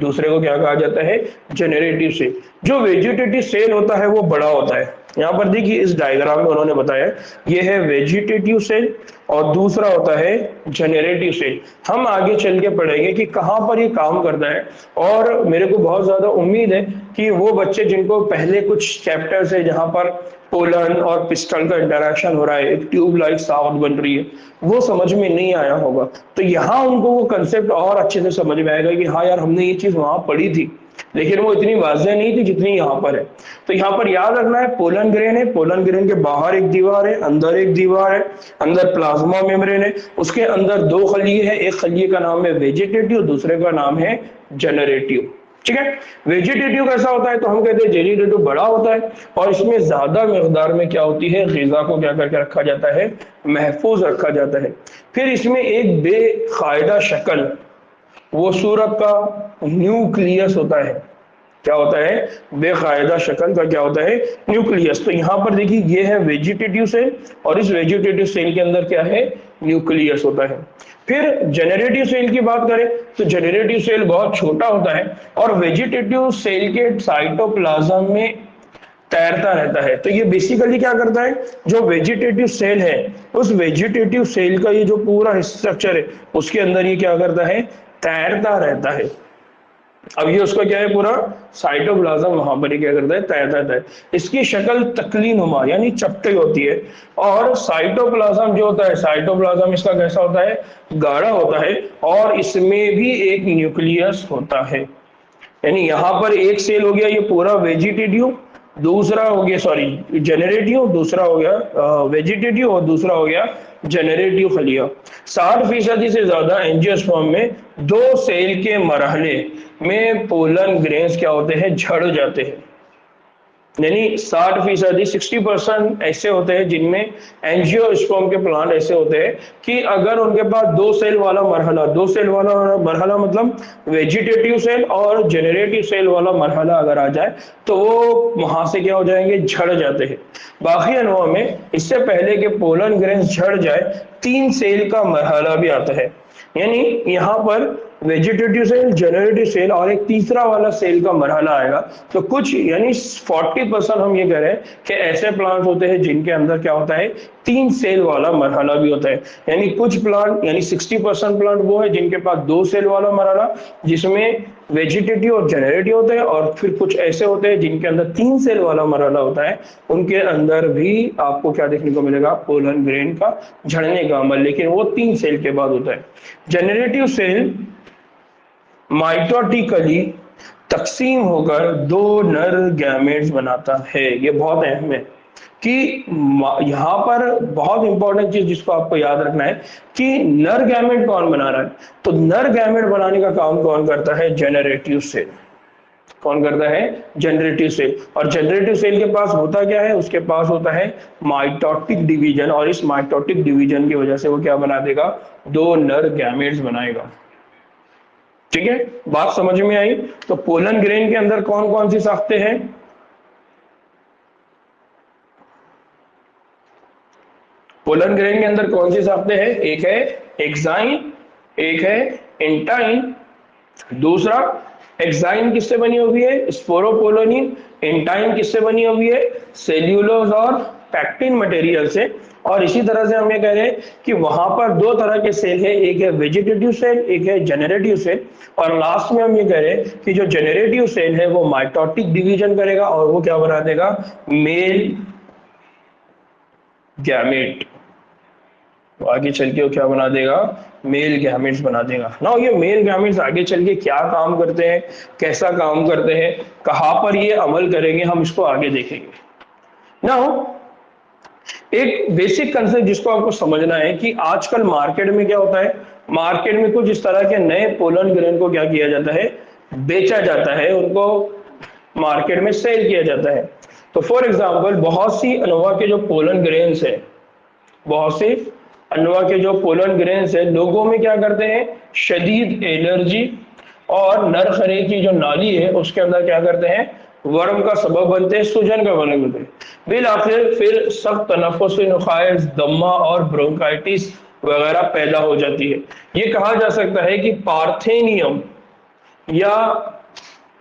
दूसरे को क्या कहा जाता है, जेनरेटिव सेल। जो वेजिटेटिव सेल होता है वो बड़ा होता है। यहाँ पर देखिए इस डायग्राम में उन्होंने बताया, ये है वेजिटेटिव सेल और दूसरा होता है जेनरेटिव सेल। हम आगे चल के पढ़ेंगे कि कहाँ पर ये काम करता है। और मेरे को बहुत ज्यादा उम्मीद है कि वो बच्चे जिनको पहले कुछ चैप्टर्स है जहाँ पर पोलन और पिस्टल का इंटरेक्शन हो रहा है, एक ट्यूब लाइक साउंड बन रही है, वो समझ में नहीं आया होगा, तो यहाँ उनको वो कंसेप्ट और अच्छे से समझ में आएगा कि हाँ यार हमने ये चीज वहां पढ़ी थी, लेकिन वो इतनी वाज़ेह नहीं थी जितनी यहाँ पर है। तो यहाँ पर याद रखना है, पोलन ग्रेन है, पोलन ग्रेन के बाहर एक दीवार है, अंदर एक दीवार है, अंदर प्लाज्मा मेम्ब्रेन है, उसके अंदर दो खलिए है, एक खलिए का नाम है वेजिटेटिव, दूसरे का नाम है जेनरेटिव। ठीक है, वेजिटेटिव कैसा होता है, तो हम कहते हैं वेजिटेटिव बड़ा होता है और इसमें ज्यादा मिकदार में क्या होती है, ग़िज़ा को क्या करके रखा जाता है, महफूज रखा जाता है। फिर इसमें एक बेकायदा शक्ल वो सूरत का न्यूक्लियस होता है। क्या होता है, बेकायदा शक्ल का क्या होता है, न्यूक्लियस। तो यहाँ पर देखिए ये है वेजिटेटिव सेल और इस वेजिटेटिव सेल के अंदर क्या है, न्यूक्लियस होता है। फिर जेनरेटिव सेल की बात करें तो जेनरेटिव सेल बहुत छोटा होता है और वेजिटेटिव सेल के साइटोप्लाज्म में तैरता रहता है। तो ये बेसिकली क्या करता है, जो वेजिटेटिव सेल है उस वेजिटेटिव सेल का ये जो पूरा स्ट्रक्चर है उसके अंदर ये क्या करता है, तैरता रहता है। अब ये उसका क्या है, पूरा साइटोप्लाज्म वहां पर ही क्या करता है, तैरता रहता है। इसकी शक्ल तकली नुमा यानी चपटी होती है और साइटोप्लाज्म जो होता है, साइटोप्लाज्म इसका कैसा होता है, गाढ़ा होता है और इसमें भी एक न्यूक्लियस होता है। यानी यहाँ पर एक सेल हो गया ये पूरा वेजिटेटिव, दूसरा हो गया सॉरी जेनरेटिव, दूसरा हो गया वेजिटेटिव और दूसरा हो गया जेनरेटिव खलिया। 60% से ज्यादा एंजियोस्पर्म में दो सेल के मरहले में पोलन ग्रेन्स क्या होते हैं, झड़ जाते हैं। यानी 60%, 60% ऐसे होते हैं जिनमें एंजियोस्पर्म के प्लांट ऐसे होते हैं कि अगर उनके पास दो सेल वाला मरहला मतलब वेजिटेटिव सेल और जेनरेटिव सेल वाला मरहला अगर आ जाए तो वो वहां से क्या हो जाएंगे, झड़ जाते हैं। बाकी अनवा में इससे पहले कि पोलन ग्रेन्स झड़ जाए 3 सेल का मरहला भी आता है। यानी यहाँ पर वेजिटेटिव सेल, जेनरेटिव सेल और एक तीसरा वाला सेल का मरहला आएगा। तो कुछ यानी 40% हम ये कह रहे हैं कि ऐसे प्लांट होते हैं जिनके अंदर क्या होता है, 3 सेल वाला मरहला भी होता है। यानी कुछ प्लांट यानी 60% प्लांट वो है जिनके पास 2 सेल वाला मरहला जिसमें वेजिटेटिव और जेनरेटिव होते हैं, और फिर कुछ ऐसे होते हैं जिनके अंदर 3 सेल वाला मरहला होता है, उनके अंदर भी आपको क्या देखने को मिलेगा, पोलन ग्रेन का झड़ने का अमल, लेकिन वो 3 सेल के बाद होता है। जेनरेटिव सेल माइटोटिकली तकसीम होकर 2 नर गैमेट्स बनाता है। ये बहुत अहम है कि यहाँ पर बहुत इंपॉर्टेंट चीज जिसको आपको याद रखना है कि नर गैमेट कौन बना रहा है। तो नर गैमेट बनाने का काम कौन करता है? Generative cell. कौन करता है? Generative cell. और जनरेटिव सेल के पास होता क्या है? उसके पास होता है माइटोटिक डिवीजन, और इस माइटोटिक डिवीजन की वजह से वो क्या बना देगा? 2 नर गैमेट्स बनाएगा। ठीक है, बात समझ में आई? तो पोलन ग्रेन के अंदर कौन कौन सी साख्तें हैं? पोलन ग्रेन के अंदर कौन सी साख्तें हैं? एक है एक्साइन, एक है एंटाइन। दूसरा, एक्साइन किससे बनी हुई है? स्पोरोपोलोनिन। एंटाइन किससे बनी हुई है? सेल्यूलोज और पैक्टिन मटेरियल से। और इसी तरह से हम ये कह रहे हैं कि वहां पर 2 तरह के सेल है, एक है वेजिटेटिव सेल, एक है जेनरेटिव सेल। और लास्ट में हम ये कह रहे हैं कि जो जेनरेटिव सेल है वो माइटोटिक डिवीजन करेगा और वो क्या बना देगा? Male gamete. तो आगे चल के वो क्या बना देगा? मेल गैमेट्स बना देगा ना। ये मेल गैमेट्स आगे चल के क्या काम करते हैं, कैसा काम करते हैं, कहां पर ये अमल करेंगे, हम इसको आगे देखेंगे ना। एक बेसिक कंसेप्ट जिसको आपको समझना है कि आजकल मार्केट में क्या होता है, मार्केट में कुछ इस तरह के नए पोलन ग्रेन को क्या किया जाता है? बेचा जाता है, उनको मार्केट में सेल किया जाता है। तो फॉर एग्जांपल बहुत सी अनोवा के जो पोलन ग्रेन्स है, बहुत सी अनवा के जो पोलन ग्रेन्स है, लोगों में क्या करते हैं? शदीद एलर्जी और नर खरे की जो नाली है उसके अंदर क्या करते हैं? वर्म का सबब बनते हैं, सूजन का बनने बनते हैं। बिल आखिर फिर सख्त तनफ्फुसी नुकाइस, दम्मा और ब्रोंकाइटिस वगैरह पैदा हो जाती है। ये कहा जा सकता है कि पार्थेनियम या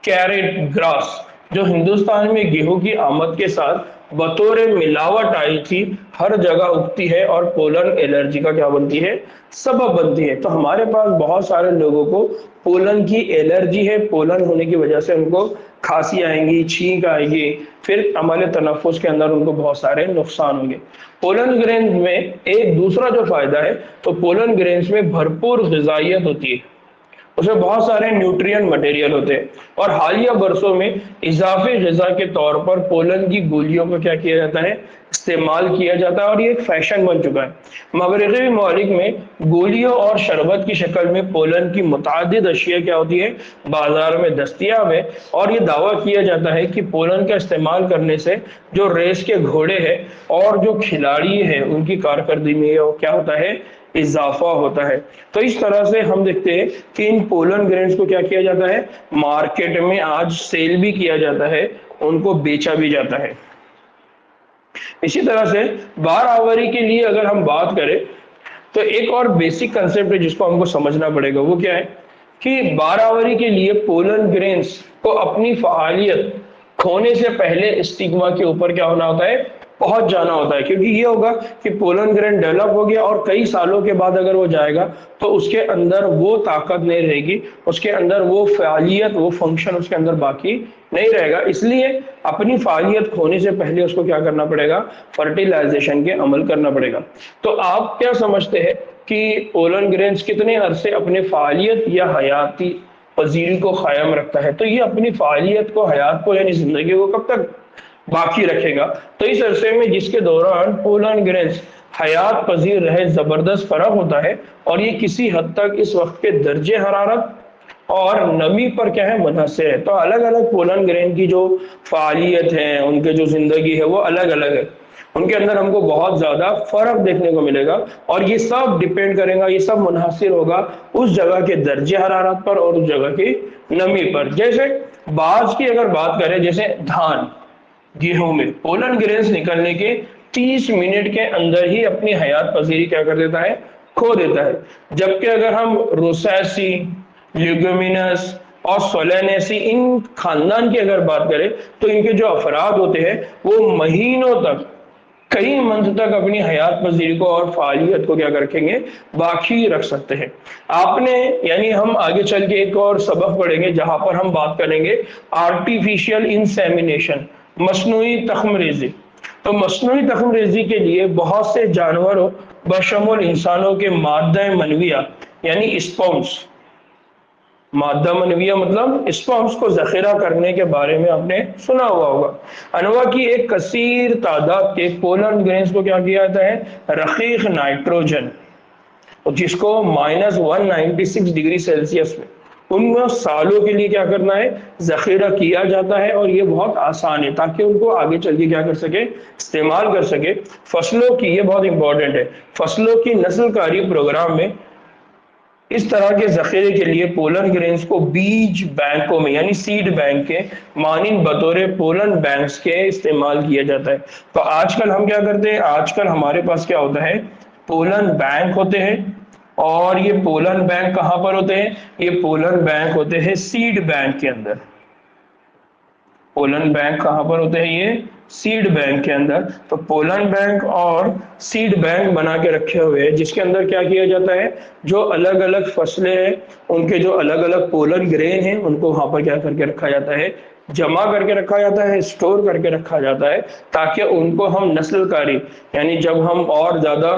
कैरेट ग्रास जो हिंदुस्तान में गेहूं की आमद के साथ बतौर मिलावट आई थी, हर जगह उगती है और पोलन एलर्जी का क्या बनती है? सबब बनती है। तो हमारे पास बहुत सारे लोगों को पोलन की एलर्जी है, पोलन होने की वजह से उनको खांसी आएंगी, छींक आएगी, फिर हमारे तनफ्फुस के अंदर उनको बहुत सारे नुकसान होंगे। पोलन ग्रेन्स में एक दूसरा जो फायदा है, तो पोलन ग्रेन्स में भरपूर ग़िज़ाइयत होती है, उसमें बहुत सारे न्यूट्रिएंट मटेरियल होते हैं। और हालिया बरसों में इजाफी ग़िज़ा के तौर पर पोलन की गोलियों को क्या किया जाता है? इस्तेमाल किया जाता है, और ये एक फैशन बन चुका है। मगरबी ममालिक में गोलियों और शरबत की शक्ल में पोलन की मुतादिद अशिया क्या होती है? बाजार में दस्तियाब है। और ये दावा किया जाता है कि पोलन का इस्तेमाल करने से जो रेस के घोड़े हैं और जो खिलाड़ी हैं उनकी कारकर्दगी में क्या होता है? इजाफा होता है। तो इस तरह से हम देखते हैं कि इन पोलन ग्रेन्स को क्या किया जाता है? मार्केट में आज सेल भी किया जाता है, उनको बेचा भी जाता है। इसी तरह से बारआवरी के लिए अगर हम बात करें तो एक और बेसिक कंसेप्ट है जिसको हमको समझना पड़ेगा। वो क्या है कि बारआवरी के लिए पोलन ग्रेन्स को अपनी फ़ालियत खोने से पहले स्टिग्मा के ऊपर क्या होना होता है? पहुंच जाना होता है। क्योंकि ये होगा कि पोलन ग्रेन डेवलप हो गया और कई सालों के बाद अगर वो जाएगा तो उसके अंदर वो ताकत नहीं रहेगी, उसके अंदर वो फ़ालियत, वो फंक्शन उसके अंदर बाकी नहीं रहेगा। इसलिए अपनी फ़ालियत खोने से पहले उसको क्या करना पड़ेगा? फर्टिलाइजेशन के अमल करना पड़ेगा। तो आप क्या समझते हैं कि पोलन ग्रेन्स कितने अरसे अपने फ़ालियत या हयाती पजीरी को कायम रखता है? तो ये अपनी फ़ालियत को, हयात को यानी जिंदगी को कब तक बाकी रखेगा? तो इस अरसे में जिसके दौरान पोलन ग्रेन्स हयात पजीर रहे, जबरदस्त फर्क होता है। और ये किसी हद तक इस वक्त के दर्जे हरारत और नमी पर क्या है? मुनहसर है। तो अलग अलग पोलन ग्रेन की जो फालियत है, उनके जो जिंदगी है वो अलग अलग है, उनके अंदर हमको बहुत ज्यादा फर्क देखने को मिलेगा। और ये सब डिपेंड करेगा, ये सब मुनहसर होगा उस जगह के दर्जे हरारत पर और उस जगह की नमी पर। जैसे बाज की अगर बात करें, जैसे धान, गेहूं में पोलन ग्रेन्स निकलने के 30 मिनट के अंदर ही अपनी हयात पजीरी क्या कर देता है? खो देता है। जबकि अगर हम रोसैसी, ल्यूगुमिनस और सोलेनेसी इन खानदान की अगर बात करें तो इनके जो अफराद होते हैं वो महीनों तक, कई मंथ तक अपनी हयात पजीरी को और फालियत को क्या रखेंगे? बाकी रख सकते हैं। आपने यानी हम आगे चल के एक और सबक पढ़ेंगे जहां पर हम बात करेंगे आर्टिफिशियल इंसेमिनेशन, मसनूई तख्मरेजी। तो मसनूई तख्मरेजी के लिए बहुत से जानवरों बशमूल इंसानों के मादा मनविया यानी स्पर्म्स मादा मनविया मतलब स्पर्म्स को जखीरा करने के बारे में आपने सुना हुआ होगा। अनवा की एक कसीर तादाद के पोलन ग्रेन्स को क्या किया जाता है, रकीक नाइट्रोजन, जिसको -196 डिग्री सेल्सियस में उन सालों के लिए क्या करना है, जखीरा किया जाता है। और ये बहुत आसान है ताकि उनको आगे चल के क्या कर सके, इस्तेमाल कर सके। फसलों की, ये बहुत इंपॉर्टेंट है, फसलों की नस्लकारी प्रोग्राम में इस तरह के जखीरे के लिए पोलन ग्रेन्स को बीज बैंकों में यानी सीड बैंक के मानिंद बतौर पोलन बैंक्स के इस्तेमाल किया जाता है। तो आजकल हम क्या करते हैं, आजकल हमारे पास क्या होता है, पोलन बैंक होते हैं। और ये पोलन बैंक कहाँ पर होते हैं, ये पोलन बैंक होते हैं सीड बैंक के अंदर। पोलन बैंक कहाँ पर होते हैं, ये सीड बैंक के अंदर। तो पोलन बैंक और सीड बैंक बना के रखे हुए हैं, जिसके अंदर क्या किया जाता है, जो अलग अलग फसलें हैं उनके जो अलग अलग पोलन ग्रेन हैं उनको वहां पर क्या करके रखा जाता है, जमा करके रखा जाता है, स्टोर करके रखा जाता है, ताकि उनको हम नस्लकारी यानी जब हम और ज्यादा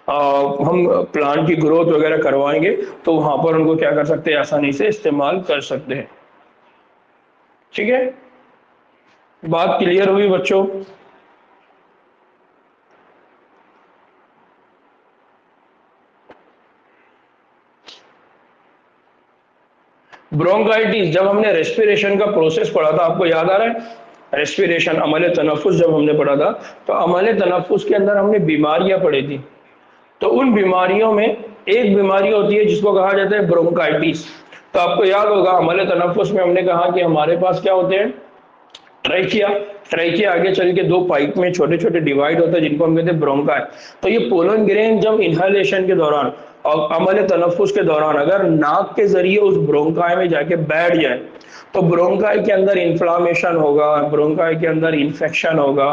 हम प्लांट की ग्रोथ वगैरह करवाएंगे तो वहां पर उनको क्या कर सकते हैं, आसानी से इस्तेमाल कर सकते हैं। ठीक है, बात क्लियर हुई बच्चों? ब्रोंकाइटिस, जब हमने रेस्पिरेशन का प्रोसेस पढ़ा था, आपको याद आ रहा है, रेस्पिरेशन अमल तनफ्फुस जब हमने पढ़ा था, तो अमल तनफ्फुस के अंदर हमने बीमारियां पढ़ी थी। तो उन बीमारियों में एक बीमारी होती है जिसको कहा जाता है ब्रोंकाइटिस। तो आपको याद होगा अमल तनफ्फुस में हमने कहा कि हमारे पास क्या होते हैं, ट्रैकिया, ट्रैकिया आगे चल के दो पाइप में छोटे छोटे डिवाइड होते हैं जिनको हम कहते हैं ब्रोंकाई। तो ये पोलन ग्रेन जब इनहेलेशन के दौरान और अमल तनफ्फुस के दौरान अगर नाक के जरिए उस ब्रोंकाई में जाके बैठ जाए तो ब्रोंकाई के अंदर इन्फ्लामेशन होगा, ब्रोंकाई के अंदर इन्फेक्शन होगा।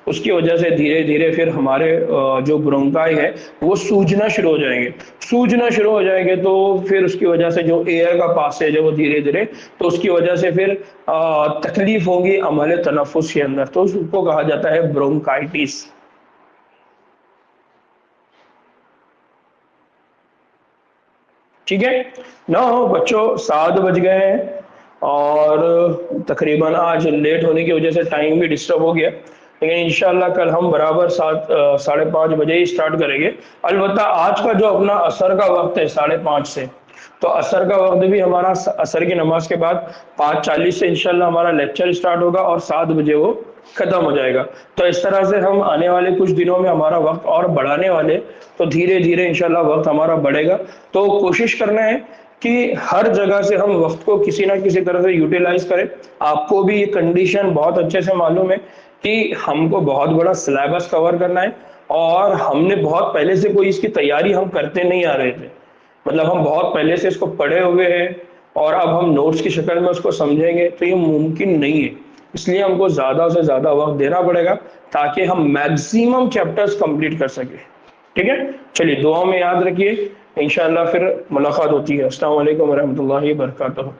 उसकी वजह से धीरे धीरे फिर हमारे जो ब्रोंकाई है वो सूजना शुरू हो जाएंगे। सूजना शुरू हो जाएंगे तो फिर उसकी वजह से जो एयर का पासेज है वो धीरे धीरे, तो उसकी वजह से फिर तकलीफ होगी अमल तनफ्फुस के अंदर, तो उसको कहा जाता है ब्रोंकाइटिस। ठीक है ना बच्चों, 7 बज गए हैं और तकरीबन आज लेट होने की वजह से टाइम भी डिस्टर्ब हो गया, लेकिन इंशाल्लाह कल हम बराबर 5:30 बजे ही स्टार्ट करेंगे। अलबत्ता आज का जो अपना असर का वक्त है 5:30 से, तो असर का वक्त भी हमारा असर की नमाज के बाद 5:40 से इंशाल्लाह हमारा लेक्चर स्टार्ट होगा और 7 बजे वो खत्म हो जाएगा। तो इस तरह से हम आने वाले कुछ दिनों में हमारा वक्त और बढ़ाने वाले, तो धीरे धीरे इंशाल्लाह वक्त हमारा बढ़ेगा। तो कोशिश करना है कि हर जगह से हम वक्त को किसी ना किसी तरह से यूटिलाइज करें। आपको भी ये कंडीशन बहुत अच्छे से मालूम है कि हमको बहुत बड़ा सिलेबस कवर करना है और हमने बहुत पहले से कोई इसकी तैयारी हम करते नहीं आ रहे थे, मतलब हम बहुत पहले से इसको पढ़े हुए हैं और अब हम नोट्स की शक्ल में उसको समझेंगे तो ये मुमकिन नहीं है। इसलिए हमको ज्यादा से ज्यादा वक्त देना पड़ेगा ताकि हम मैक्सिमम चैप्टर्स कंप्लीट कर सके। ठीक है, चलिए दुआ में याद रखिए, इंशाल्लाह फिर मुलाकात होती है। अस्सलाम वालेकुम रहमतुल्लाहि व बरकातहू।